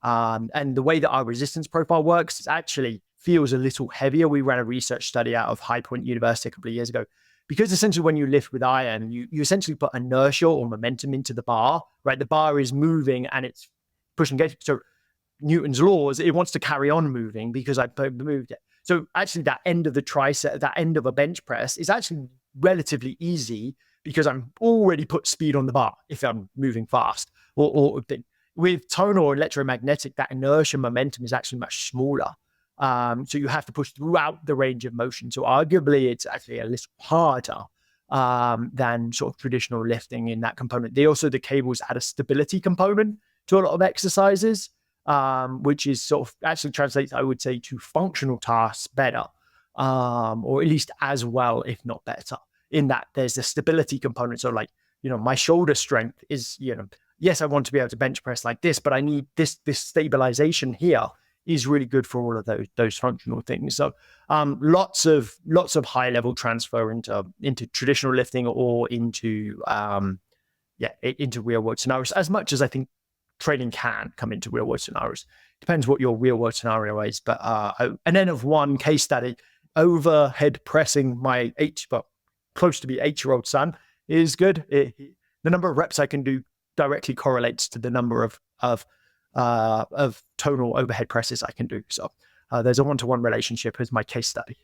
And the way that our resistance profile works is actually feels a little heavier. We ran a research study out of High Point University a couple of years ago, because essentially when you lift with iron, you essentially put inertia or momentum into the bar, right? The bar is moving and it's pushing against. So Newton's laws, it wants to carry on moving because I moved it. So actually that end of the tricep, that end of a bench press is actually relatively easy because I'm already put speed on the bar if I'm moving fast. Or with tonal or electromagnetic, that inertia momentum is actually much smaller. So you have to push throughout the range of motion. So arguably it's actually a little harder than sort of traditional lifting in that component. The cables add a stability component to a lot of exercises, which is sort of actually translates, I would say, to functional tasks better, or at least as well, if not better, in that there's the stability component. So like, my shoulder strength is, yes, I want to be able to bench press like this, but I need this stabilization here is really good for all of those functional things. So lots of high level transfer into traditional lifting or into real world scenarios, as much as I think training can come into real world scenarios. Depends what your real world scenario is. But an N of 1 case study, overhead pressing my close to be 8-year-old son is good. The number of reps I can do directly correlates to the number of tonal overhead presses I can do. So there's a 1-to-1 relationship as my case study.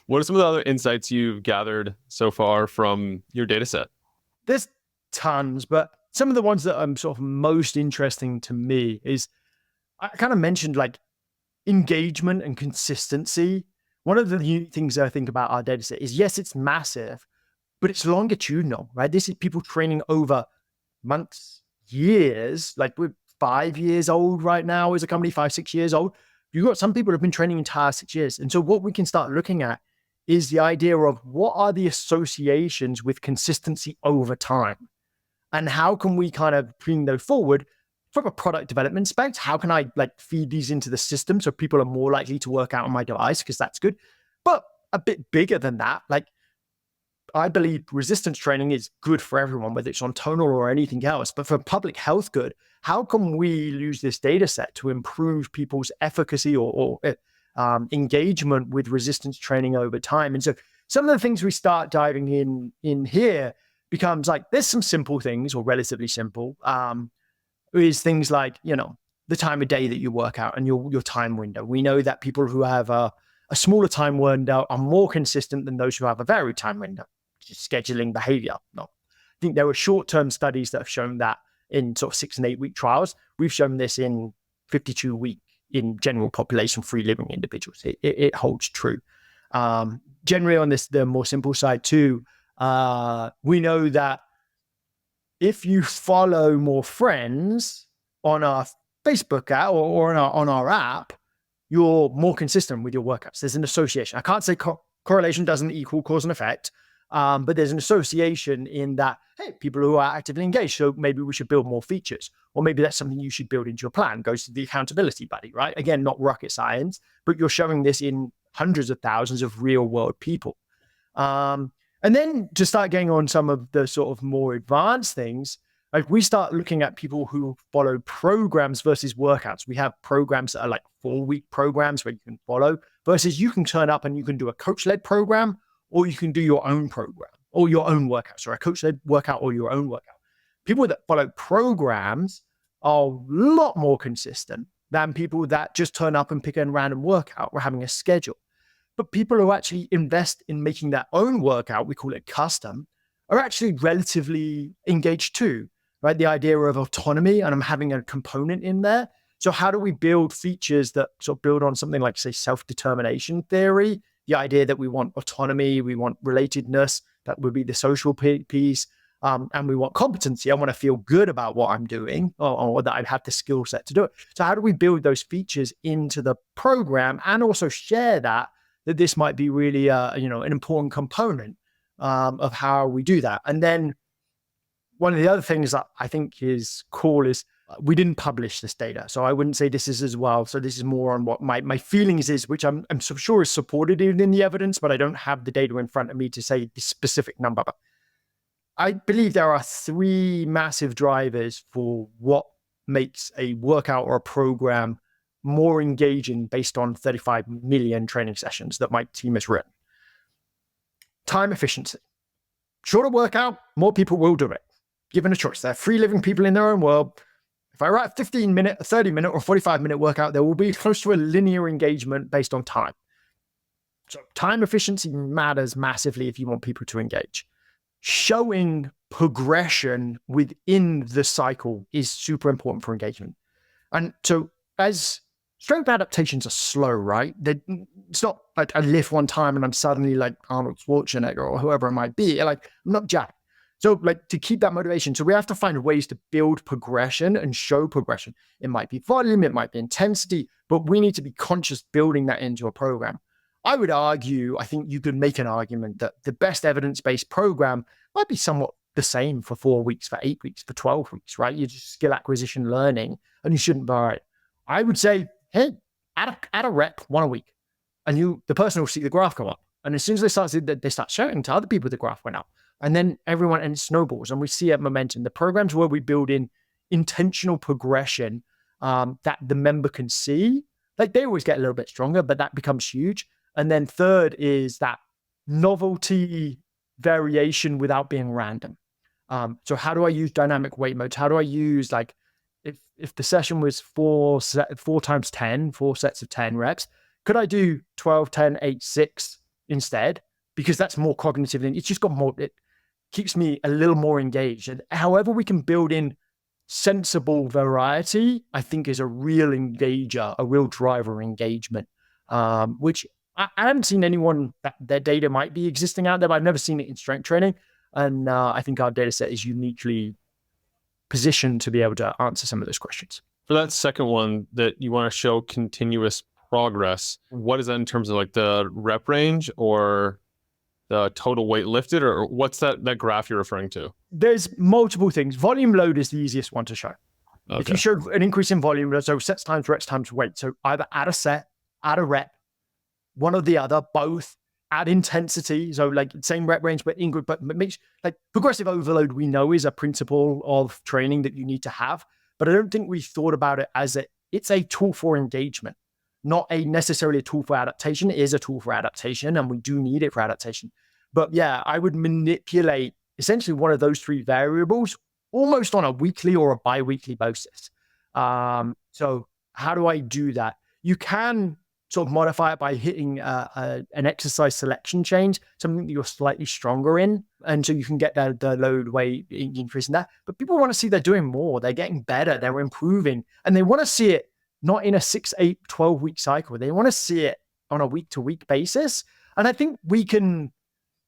What are some of the other insights you've gathered so far from your data set? There's tons, but some of the ones that are sort of most interesting to me is I kind of mentioned like engagement and consistency. One of the things I think about our data set is, yes, it's massive, but it's longitudinal, right? This is people training over months, years. Like we're 5 years old right now as a company, 5-6 years old. You've got some people who have been training entire 6 years. And so what we can start looking at is the idea of what are the associations with consistency over time, and how can we kind of bring those forward from a product development aspect. How can I like feed these into the system so people are more likely to work out on my device, because that's good. But a bit bigger than that, like I believe resistance training is good for everyone, whether it's on tonal or anything else. But for public health good, how can we use this data set to improve people's efficacy or engagement with resistance training over time? And so some of the things we start diving in here becomes like, there's some simple things, or relatively simple, is things like, the time of day that you work out and your time window. We know that people who have a smaller time window are more consistent than those who have a varied time window. Scheduling behavior. No, I think there were short-term studies that have shown that in sort of 6 and 8 week trials. We've shown this in 52 week in general population free living individuals. It holds true. Generally on the more simple side too, we know that if you follow more friends on our Facebook app or on our app, you're more consistent with your workouts. There's an association. I can't say correlation doesn't equal cause and effect, but there's an association in that, hey, people who are actively engaged, so maybe we should build more features. or maybe that's something you should build into your plan. Goes to the accountability buddy, right? Again, not rocket science, but you're showing this in hundreds of thousands of real world people. And then to start getting on some of the sort of more advanced things, like we start looking at people who follow programs versus workouts. We have programs that are like 4-week programs where you can follow versus you can turn up and you can do a coach-led program, or you can do your own program or your own workout. So a coach-led workout or your own workout. People that follow programs are a lot more consistent than people that just turn up and pick a random workout or having a schedule. But people who actually invest in making their own workout, we call it custom, are actually relatively engaged too, right? The idea of autonomy, and I'm having a component in there. So how do we build features that sort of build on something like, say, self-determination theory? The idea that we want autonomy, we want relatedness, that would be the social piece, and we want competency. I want to feel good about what I'm doing, or that I have the skill set to do it. So how do we build those features into the program and also share that this might be really, an important component of how we do that? And then one of the other things that I think is cool is we didn't publish this data. So I wouldn't say this is as well. So this is more on what my feelings is, which I'm so sure is supported in the evidence, but I don't have the data in front of me to say the specific number. But I believe there are 3 massive drivers for what makes a workout or a program more engaging based on 35 million training sessions that my team has written. Time efficiency. Shorter workout, more people will do it. Given a choice, they're free living people in their own world. If I write a 15-minute, a 30-minute, or 45-minute workout, there will be close to a linear engagement based on time. So time efficiency matters massively if you want people to engage. Showing progression within the cycle is super important for engagement. And so as strength adaptations are slow, right? It's not like I lift one time and I'm suddenly like Arnold Schwarzenegger or whoever it might be. Like, I'm not jacked. So like to keep that motivation, so we have to find ways to build progression and show progression. It might be volume, it might be intensity, but we need to be conscious building that into a program. I would argue, I think you could make an argument that the best evidence-based program might be somewhat the same for 4 weeks, for 8 weeks, for 12 weeks, right? You're just skill acquisition learning and you shouldn't vary it. I would say, hey, add a rep 1 a week, and the person will see the graph go up. And as soon as they start showing to other people the graph went up, and then everyone, and it snowballs, and we see a momentum. The programs where we build in intentional progression that the member can see, like they always get a little bit stronger, but that becomes huge. And then third is that novelty variation without being random. So how do I use dynamic weight modes? How do I use, like, if the session was 4 times 10, 4 sets of 10 reps, could I do 12, 10, 8, 6 instead? Because that's more cognitive, and it's just got more, it keeps me a little more engaged. And however we can build in sensible variety, I think is a real engager, a real driver engagement, which I haven't seen anyone that their data might be existing out there, but I've never seen it in strength training. And I think our data set is uniquely positioned to be able to answer some of those questions. For that second one, that you want to show continuous progress, what is that in terms of like the rep range or the total weight lifted, or what's that graph you're referring to? There's multiple things. Volume load is the easiest one to show. Okay. If you showed an increase in volume, so sets times reps times weight, so either add a set, add a rep, one or the other, both, add intensity, so like same rep range, but makes, like, progressive overload we know is a principle of training that you need to have, but I don't think we thought about it as it's a tool for engagement, not necessarily a tool for adaptation. It is a tool for adaptation, and we do need it for adaptation. But yeah, I would manipulate essentially one of those 3 variables almost on a weekly or a bi-weekly basis. So how do I do that? You can sort of modify it by hitting an exercise selection change, something that you're slightly stronger in. And so you can get the load weight increase in that. But people want to see they're doing more, they're getting better, they're improving. And they want to see it not in a 6, 8, 12-week cycle. They want to see it on a week-to-week basis. And I think we can,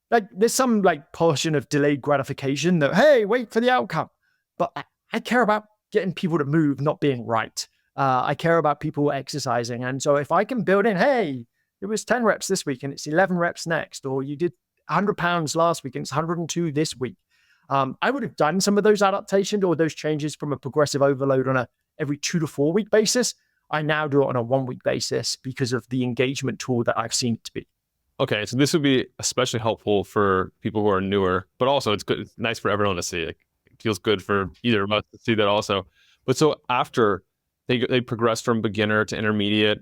like, there's some like portion of delayed gratification that, hey, wait for the outcome. But I care about getting people to move, not being right. I care about people exercising. And so if I can build in, hey, it was 10 reps this week and it's 11 reps next, or you did 100 pounds last week and it's 102 this week. I would have done some of those adaptations or those changes from a progressive overload on a every 2 to 4 week basis. I now do it on a 1 week basis because of the engagement tool that I've seen it to be. Okay, so this would be especially helpful for people who are newer, but also it's good. It's nice for everyone to see. It feels good for either of us to see that also. But so after they progress from beginner to intermediate,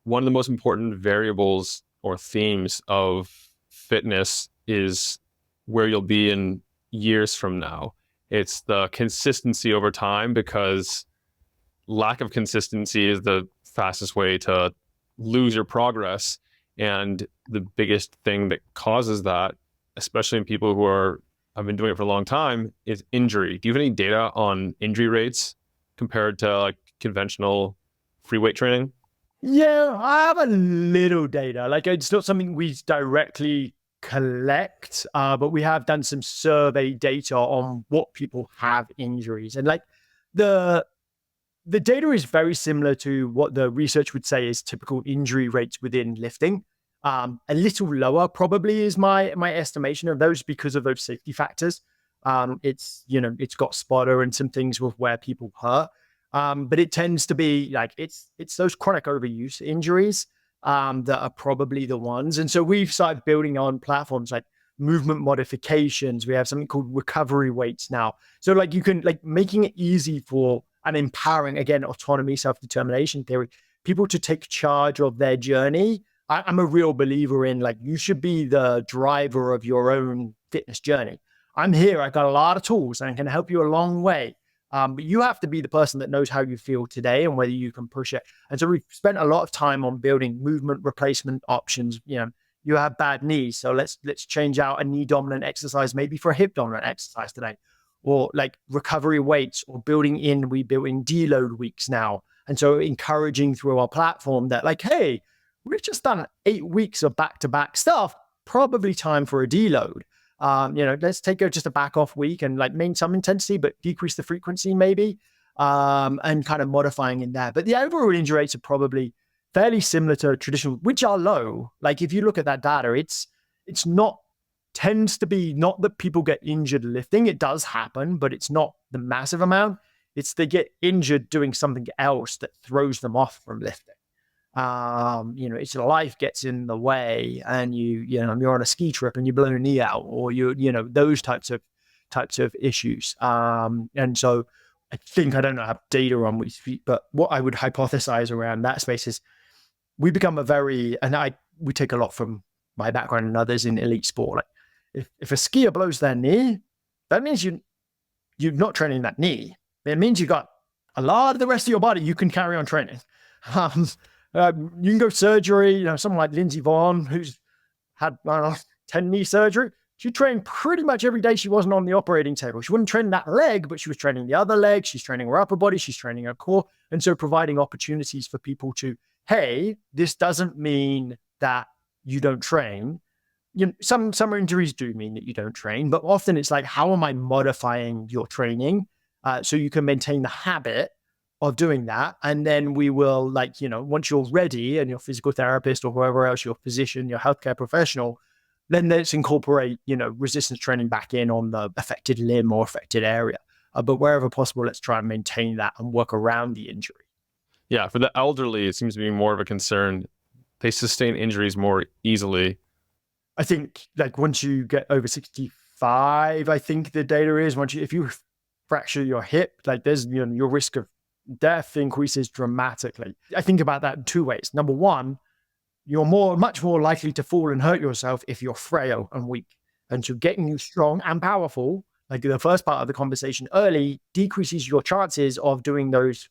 one of the most important variables or themes of fitness is where you'll be in years from now. It's the consistency over time, because lack of consistency is the fastest way to lose your progress. And the biggest thing that causes that, especially in people who have been doing it for a long time, is injury. Do you have any data on injury rates compared to like conventional free weight training? Yeah, I have a little data. Like it's not something we directly collect, but we have done some survey data on what people have injuries. And like the the data is very similar to what the research would say is typical injury rates within lifting. A little lower probably is my estimation of those because of those safety factors. It's got spotter and some things with where people hurt. But it tends to be like it's those chronic overuse injuries that are probably the ones. And so we've started building on platforms like movement modifications. We have something called recovery weights now. So like you can like making it easy for and empowering, again, autonomy, self-determination theory, people to take charge of their journey. I'm a real believer in like you should be the driver of your own fitness journey. I'm here. I got a lot of tools and I can help you a long way. But you have to be the person that knows how you feel today and whether you can push it. And so we've spent a lot of time on building movement replacement options. You have bad knees, so let's change out a knee dominant exercise maybe for a hip dominant exercise today, or like recovery weights, or we built in deload weeks now. And so encouraging through our platform that like, hey, we've just done 8 weeks of back-to-back stuff, probably time for a deload. Let's take just a back off week and like maintain some intensity, but decrease the frequency maybe, and kind of modifying in there. But the overall injury rates are probably fairly similar to traditional, which are low. Like if you look at that data, it's not tends to be not that people get injured lifting. It does happen, but it's not the massive amount. It's they get injured doing something else that throws them off from lifting. It's life gets in the way, and you're on a ski trip and you blow a knee out, or those types of issues. And so I think I don't know have data on which, but what I would hypothesize around that space is we become we take a lot from my background and others in elite sport. Like if a skier blows their knee, that means you're not training that knee. It means you got a lot of the rest of your body you can carry on training. You can go surgery, someone like Lindsey Vonn, who's had 10 knee surgery. She trained pretty much every day she wasn't on the operating table. She wouldn't train that leg, but she was training the other leg. She's training her upper body. She's training her core. And so providing opportunities for people to, hey, this doesn't mean that you don't train. Some injuries do mean that you don't train, but often it's like, how am I modifying your training so you can maintain the habit of doing that? And then we will once you're ready and your physical therapist or whoever else, your physician, your healthcare professional, then let's incorporate, resistance training back in on the affected limb or affected area. But wherever possible, let's try and maintain that and work around the injury. Yeah, for the elderly, it seems to be more of a concern. They sustain injuries more easily. I think like once you get over 65, I think the data is if you fracture your hip, like there's, your risk of death increases dramatically. I think about that in two ways. Number one, you're much more likely to fall and hurt yourself if you're frail and weak. And so getting you strong and powerful, like the first part of the conversation early, decreases your chances of doing those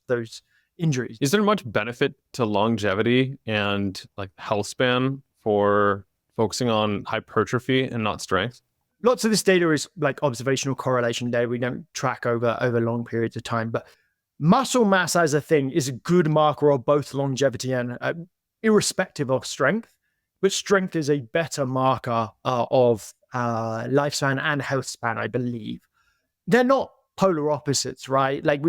injuries. Is there much benefit to longevity and like health span for focusing on hypertrophy and not strength? Lots of this data is like observational correlation data. We don't track over long periods of time, but muscle mass as a thing is a good marker of both longevity and irrespective of strength. But strength is a better marker of lifespan and health span, I believe. They're not polar opposites, right? Like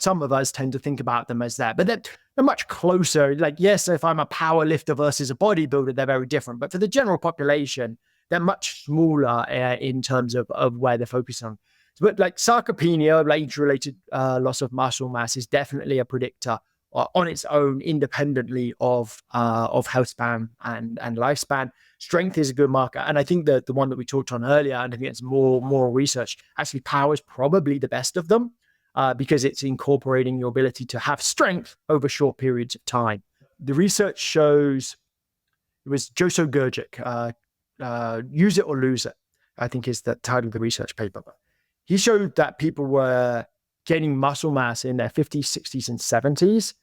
some of us tend to think about them as that, but they're much closer. Like, yes, if I'm a power lifter versus a bodybuilder, they're very different. But for the general population, they're much smaller in terms of where they're focused on. But like sarcopenia, age-related loss of muscle mass, is definitely a predictor on its own, independently of health span and lifespan. Strength is a good marker, and I think that the one that we talked on earlier, and I think it's more research. Actually, power is probably the best of them because it's incorporating your ability to have strength over short periods of time. The research shows it was Joso Gurgic, Use It or Lose It, I think is the title of the research paper. He showed that people were gaining muscle mass in their 50s, 60s, and 70s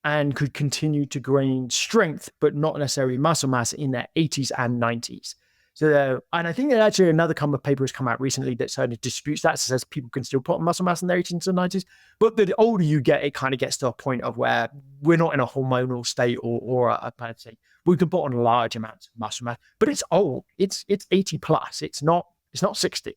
and could continue to gain strength, but not necessarily muscle mass in their 80s and 90s. So, and I think that actually another paper has come out recently that sort of disputes that. So says people can still put on muscle mass in their 80s and 90s, but the older you get, it kind of gets to a point of where we're not in a hormonal state or I'd say we can put on large amounts of muscle mass, but it's old. It's 80 plus. It's not 60.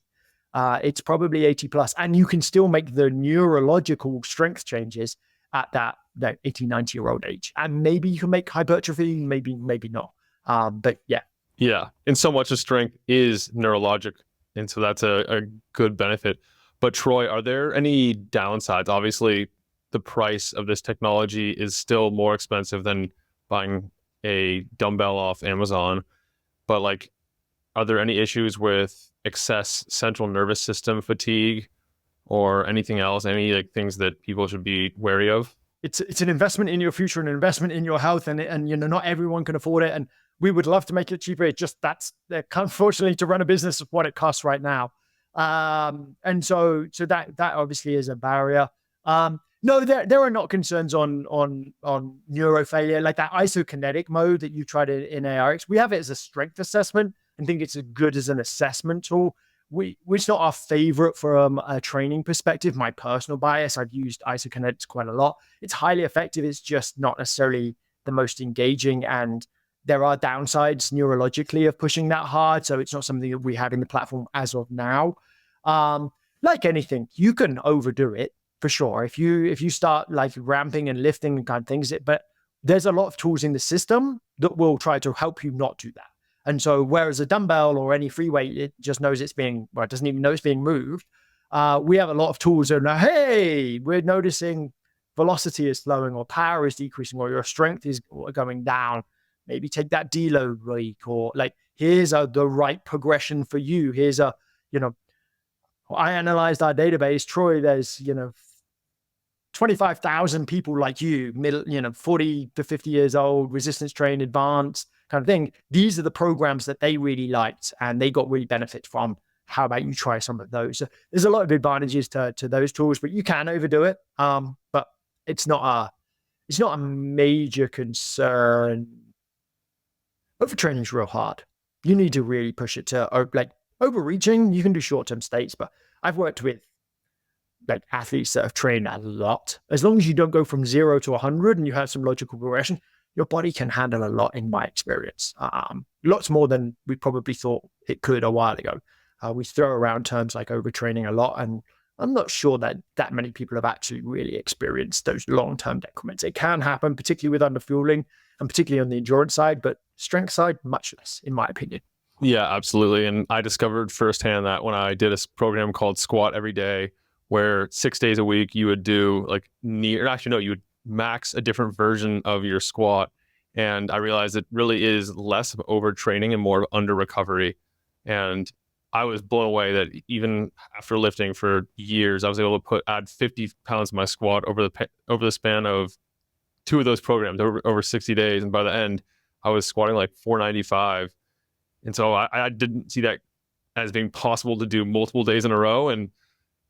It's probably 80 plus, and you can still make the neurological strength changes at that 80, 90-year-old age. And maybe you can make hypertrophy, maybe not. But yeah. Yeah. And so much of strength is neurologic. And so that's a good benefit. But Troy, are there any downsides? Obviously, the price of this technology is still more expensive than buying a dumbbell off Amazon. But like, are there any issues with excess central nervous system fatigue or anything else? Any like things that people should be wary of? It's an investment in your future, an investment in your health, and not everyone can afford it. And we would love to make it cheaper. It just that's unfortunately to run a business of what it costs right now. And so that obviously is a barrier. No, there are not concerns on neuro failure, like that isokinetic mode that you tried in ARX. We have it as a strength assessment and think it's as good as an assessment tool. It's not our favorite from a training perspective. My personal bias, I've used isokinetics quite a lot. It's highly effective. It's just not necessarily the most engaging, and there are downsides neurologically of pushing that hard. So it's not something that we have in the platform as of now. Like anything, you can overdo it for sure. If you start like ramping and lifting and kind of things, but there's a lot of tools in the system that will try to help you not do that. And so whereas a dumbbell or any free weight, it just knows it doesn't even know it's being moved. We have a lot of tools that are now, hey, we're noticing velocity is slowing or power is decreasing or your strength is going down. Maybe take that deload week, or like, here's the right progression for you. Here's I analyzed our database, Troy, there's, 25,000 people like you, 40 to 50 years old, resistance trained, advanced kind of thing. These are the programs that they really liked and they got really benefit from. How about you try some of those? So there's a lot of advantages to those tools, but you can overdo it. But it's not a major concern. Overtraining is real hard. You need to really push it to like overreaching. You can do short-term states, but I've worked with like athletes that have trained a lot. As long as you don't go from 0 to 100 and you have some logical progression, your body can handle a lot in my experience. Lots more than we probably thought it could a while ago. We throw around terms like overtraining a lot, and I'm not sure that many people have actually really experienced those long-term decrements. It can happen, particularly with underfueling and particularly on the endurance side, but strength side, much less, in my opinion. Yeah, absolutely. And I discovered firsthand that when I did a program called Squat Every Day, where 6 days a week you would do like you would max a different version of your squat. And I realized it really is less of overtraining and more of under recovery. And I was blown away that even after lifting for years, I was able to add 50 pounds to my squat over the span of 2 of those programs over 60 days. And by the end, I was squatting like 495. And so I didn't see that as being possible to do multiple days in a row. And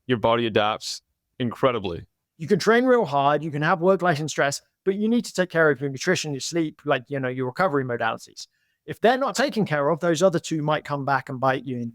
your body adapts incredibly. You can train real hard. You can have work-life and stress, but you need to take care of your nutrition, your sleep, like, your recovery modalities. If they're not taken care of, those other 2 might come back and bite you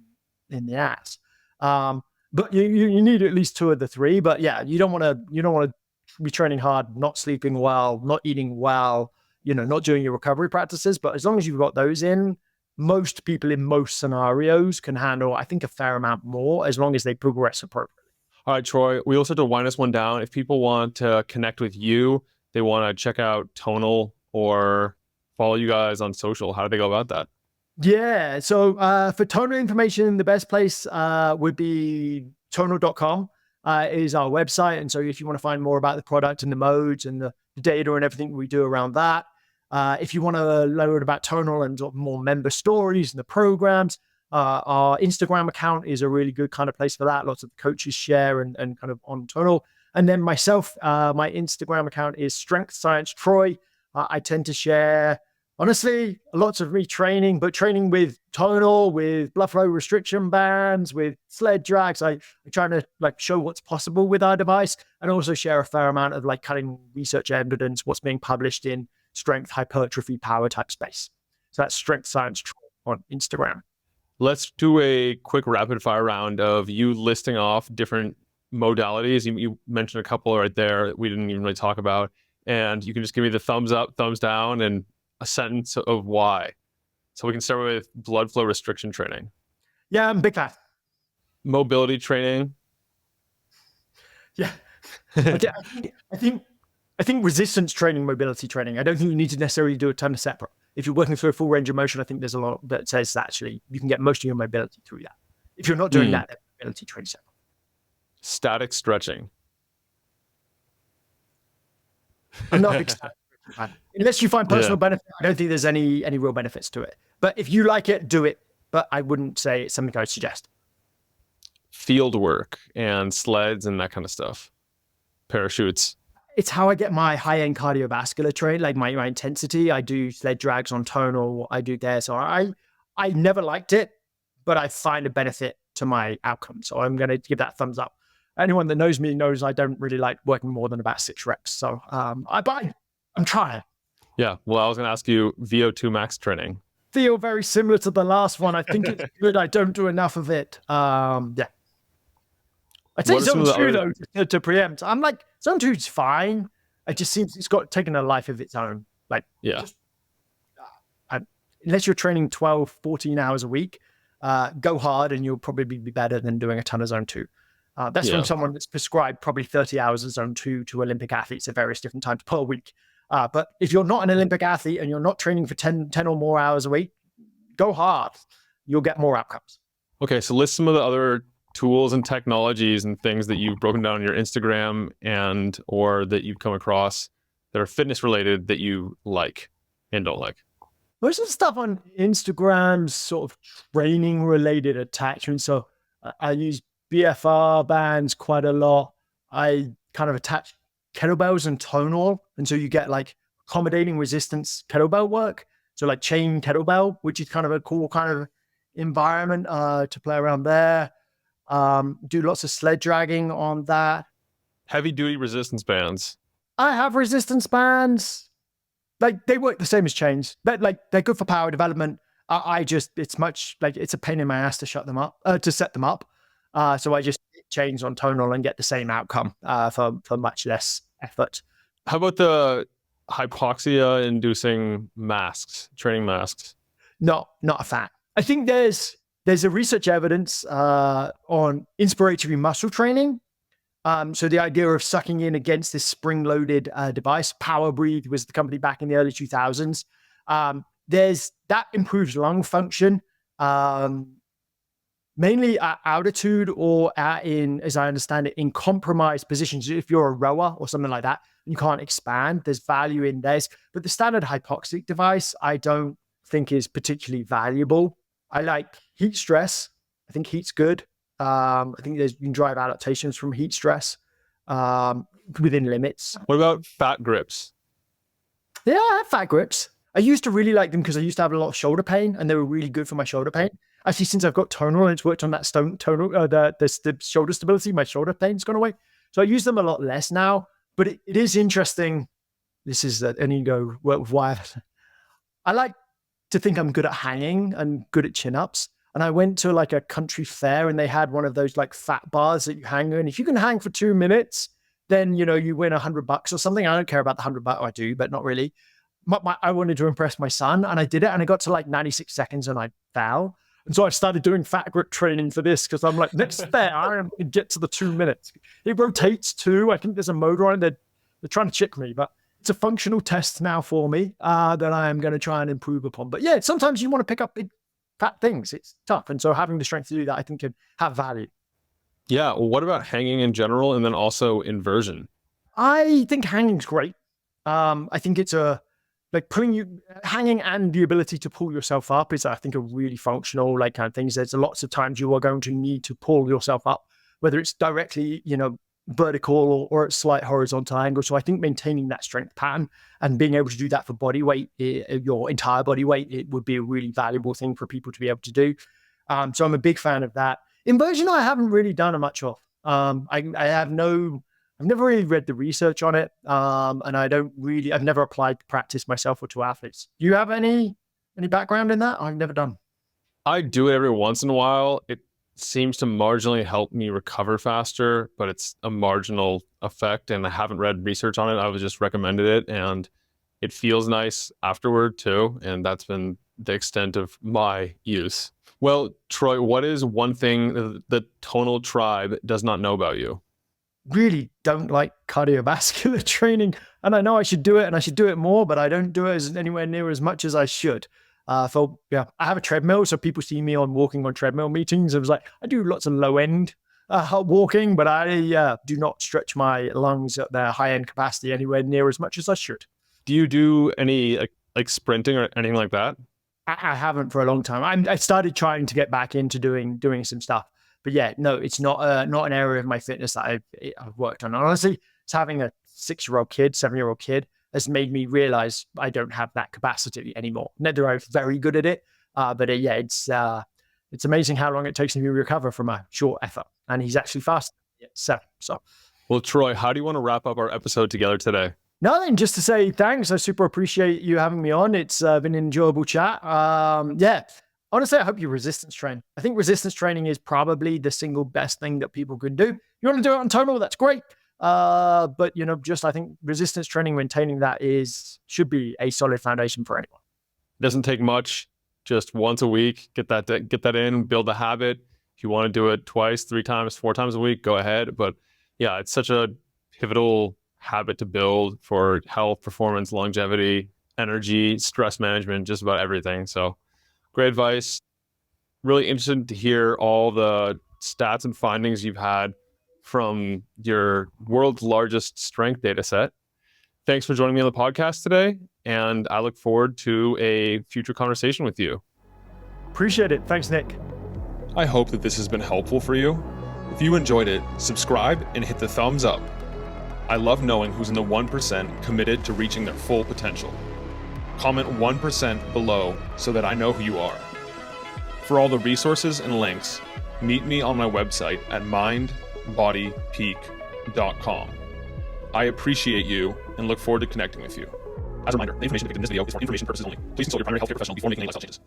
in the ass. But you need at least 2 of the 3. But yeah, you don't want to be training hard, not sleeping well, not eating well, not doing your recovery practices. But as long as you've got those in, most people in most scenarios can handle, I think, a fair amount more as long as they progress appropriately. All right, Troy, we also have to wind this one down. If people want to connect with you, they want to check out Tonal or follow you guys on social, how do they go about that? Yeah. So for tonal information, the best place would be tonal.com is our website. And so if you want to find more about the product and the modes and the data and everything we do around that, if you want to learn about tonal and sort of more member stories and the programs, our Instagram account is a really good kind of place for that. Lots of coaches share and kind of on tonal. And then myself, my Instagram account is Strength Science Troy. I tend to share honestly, lots of retraining, but training with tonal, with blood flow restriction bands, with sled drags. I'm trying to like show what's possible with our device and also share a fair amount of like cutting research evidence, what's being published in strength, hypertrophy, power type space. So that's Strength Science on Instagram. Let's do a quick rapid fire round of you listing off different modalities. You mentioned a couple right there that we didn't even really talk about. And you can just give me the thumbs up, thumbs down, and a sentence of why. So we can start with blood flow restriction training. Yeah, I'm a big fan. Mobility training. Yeah. Okay, I think resistance training, mobility training, I don't think you need to necessarily do a ton of separate. If you're working through a full range of motion, I think there's a lot that says that actually you can get most of your mobility through that. If you're not doing that, then mobility training separate. Static stretching. I'm not a big static fan. Unless you find personal benefit, I don't think there's any real benefits to it. But if you like it, do it. But I wouldn't say it's something I would suggest. Field work and sleds and that kind of stuff. Parachutes. It's how I get my high-end cardiovascular train, like my intensity. I do sled drags on tonal. I do there. So I never liked it, but I find a benefit to my outcome. So I'm going to give that a thumbs up. Anyone that knows me knows I don't really like working more than about 6 reps. So I'm trying. Yeah. Well, I was going to ask you VO2 max training. Feel very similar to the last one. I think it's good. I don't do enough of it. Yeah. I'd say zone 2 though, to preempt. I'm like, zone 2's fine. It just seems it's got taken a life of its own. Like, yeah. Just, unless you're training 12, 14 hours a week, go hard and you'll probably be better than doing a ton of zone 2. That's from someone that's prescribed probably 30 hours of zone 2 to Olympic athletes at various different times per week. But if you're not an Olympic athlete and you're not training for 10 or more hours a week, go hard. You'll get more outcomes. Okay, so list some of the other tools and technologies and things that you've broken down on your Instagram and or that you've come across that are fitness related that you like and don't like. Most of the stuff on Instagram's sort of training related attachments. So I use BFR bands quite a lot. I kind of attach kettlebells and tonal. And so you get like accommodating resistance kettlebell work. So like chain kettlebell, which is kind of a cool kind of environment to play around there. Do lots of sled dragging on that. Heavy duty resistance bands. I have resistance bands. Like they work the same as chains. They're good for power development. It's much like it's a pain in my ass to set them up. So I just hit chains on tonal and get the same outcome for much less effort. How about the hypoxia inducing masks, training masks? Not a fan. I think there's a research evidence on inspiratory muscle training. So the idea of sucking in against this spring-loaded device, Power Breathe was the company back in the early 2000s. That improves lung function, mainly at altitude or as I understand it, in compromised positions. If you're a rower or something like that, you can't expand. There's value in this, but the standard hypoxic device, I don't think is particularly valuable. I like heat stress. I think heat's good. I think you can drive adaptations from heat stress within limits. What about fat grips? Yeah, I have fat grips. I used to really like them because I used to have a lot of shoulder pain and they were really good for my shoulder pain. Actually, since I've got tonal and it's worked on that the shoulder stability, my shoulder pain's gone away. So I use them a lot less now, but it is interesting. This is that, and you go work with wire. I like to think I'm good at hanging and good at chin-ups. And I went to like a country fair and they had one of those like fat bars that you hang in. If you can hang for 2 minutes, then, you win $100 or something. I don't care about the $100. I do, but not really. I wanted to impress my son and I did it. And I got to like 96 seconds and I fell. And so I started doing fat grip training for this because I'm like, next fair, I am going to get to the 2 minutes. It rotates too. I think there's a motor on it. They're trying to trick me, but it's a functional test now for me that I am going to try and improve upon. But yeah, sometimes you want to pick up fat things. It's tough. And so having the strength to do that, I think, can have value. Yeah. Well, what about hanging in general and then also inversion? I think hanging's great. I think it's like hanging and the ability to pull yourself up is, I think, a really functional like kind of things. There's lots of times you are going to need to pull yourself up, whether it's directly, vertical or at slight horizontal angle. So I think maintaining that strength pattern and being able to do that for body weight, your entire body weight, it would be a really valuable thing for people to be able to do. So I'm a big fan of that. Inversion, I haven't really done much of. I've never really read the research on it. And I've never applied the practice myself or to athletes. Do you have any background in that? I've never done. I do it every once in a while. It seems to marginally help me recover faster, but it's a marginal effect. And I haven't read research on it. I was just recommended it, and it feels nice afterward too. And that's been the extent of my use. Well, Troy, what is one thing the tonal tribe does not know about you? Really don't like cardiovascular training. And I know I should do it and I should do it more, but I don't do it anywhere near as much as I should. I have a treadmill. So people see me walking on treadmill meetings. It was like, I do lots of low end walking, but I do not stretch my lungs at their high end capacity anywhere near as much as I should. Do you do any like sprinting or anything like that? I haven't for a long time. I started trying to get back into doing some stuff. But yeah, no, it's not an area of my fitness that I've worked on. And honestly, it's having a 7-year-old kid has made me realize I don't have that capacity anymore. Neither I'm very good at it, but it's amazing how long it takes me to recover from a short effort. And he's actually faster than 7. So, well, Troy, how do you want to wrap up our episode together today? Nothing, just to say thanks. I super appreciate you having me on. It's been an enjoyable chat. Honestly, I hope you resistance train. I think resistance training is probably the single best thing that people could do. You want to do it on tonal, that's great. But I think resistance training, maintaining that should be a solid foundation for anyone. It doesn't take much. Just once a week, get that in, build a habit. If you want to do it twice, 3 times, 4 times a week, go ahead. But yeah, it's such a pivotal habit to build for health, performance, longevity, energy, stress management, just about everything. So great advice. Really interested to hear all the stats and findings you've had from your world's largest strength data set. Thanks for joining me on the podcast today, and I look forward to a future conversation with you. Appreciate it. Thanks, Nick. I hope that this has been helpful for you. If you enjoyed it, subscribe and hit the thumbs up. I love knowing who's in the 1% committed to reaching their full potential. Comment 1% below so that I know who you are. For all the resources and links, meet me on my website at mindbodypeak.com. I appreciate you and look forward to connecting with you. As a reminder, the information depicted in this video is for information purposes only. Please consult your primary healthcare professional before making any lifestyle changes.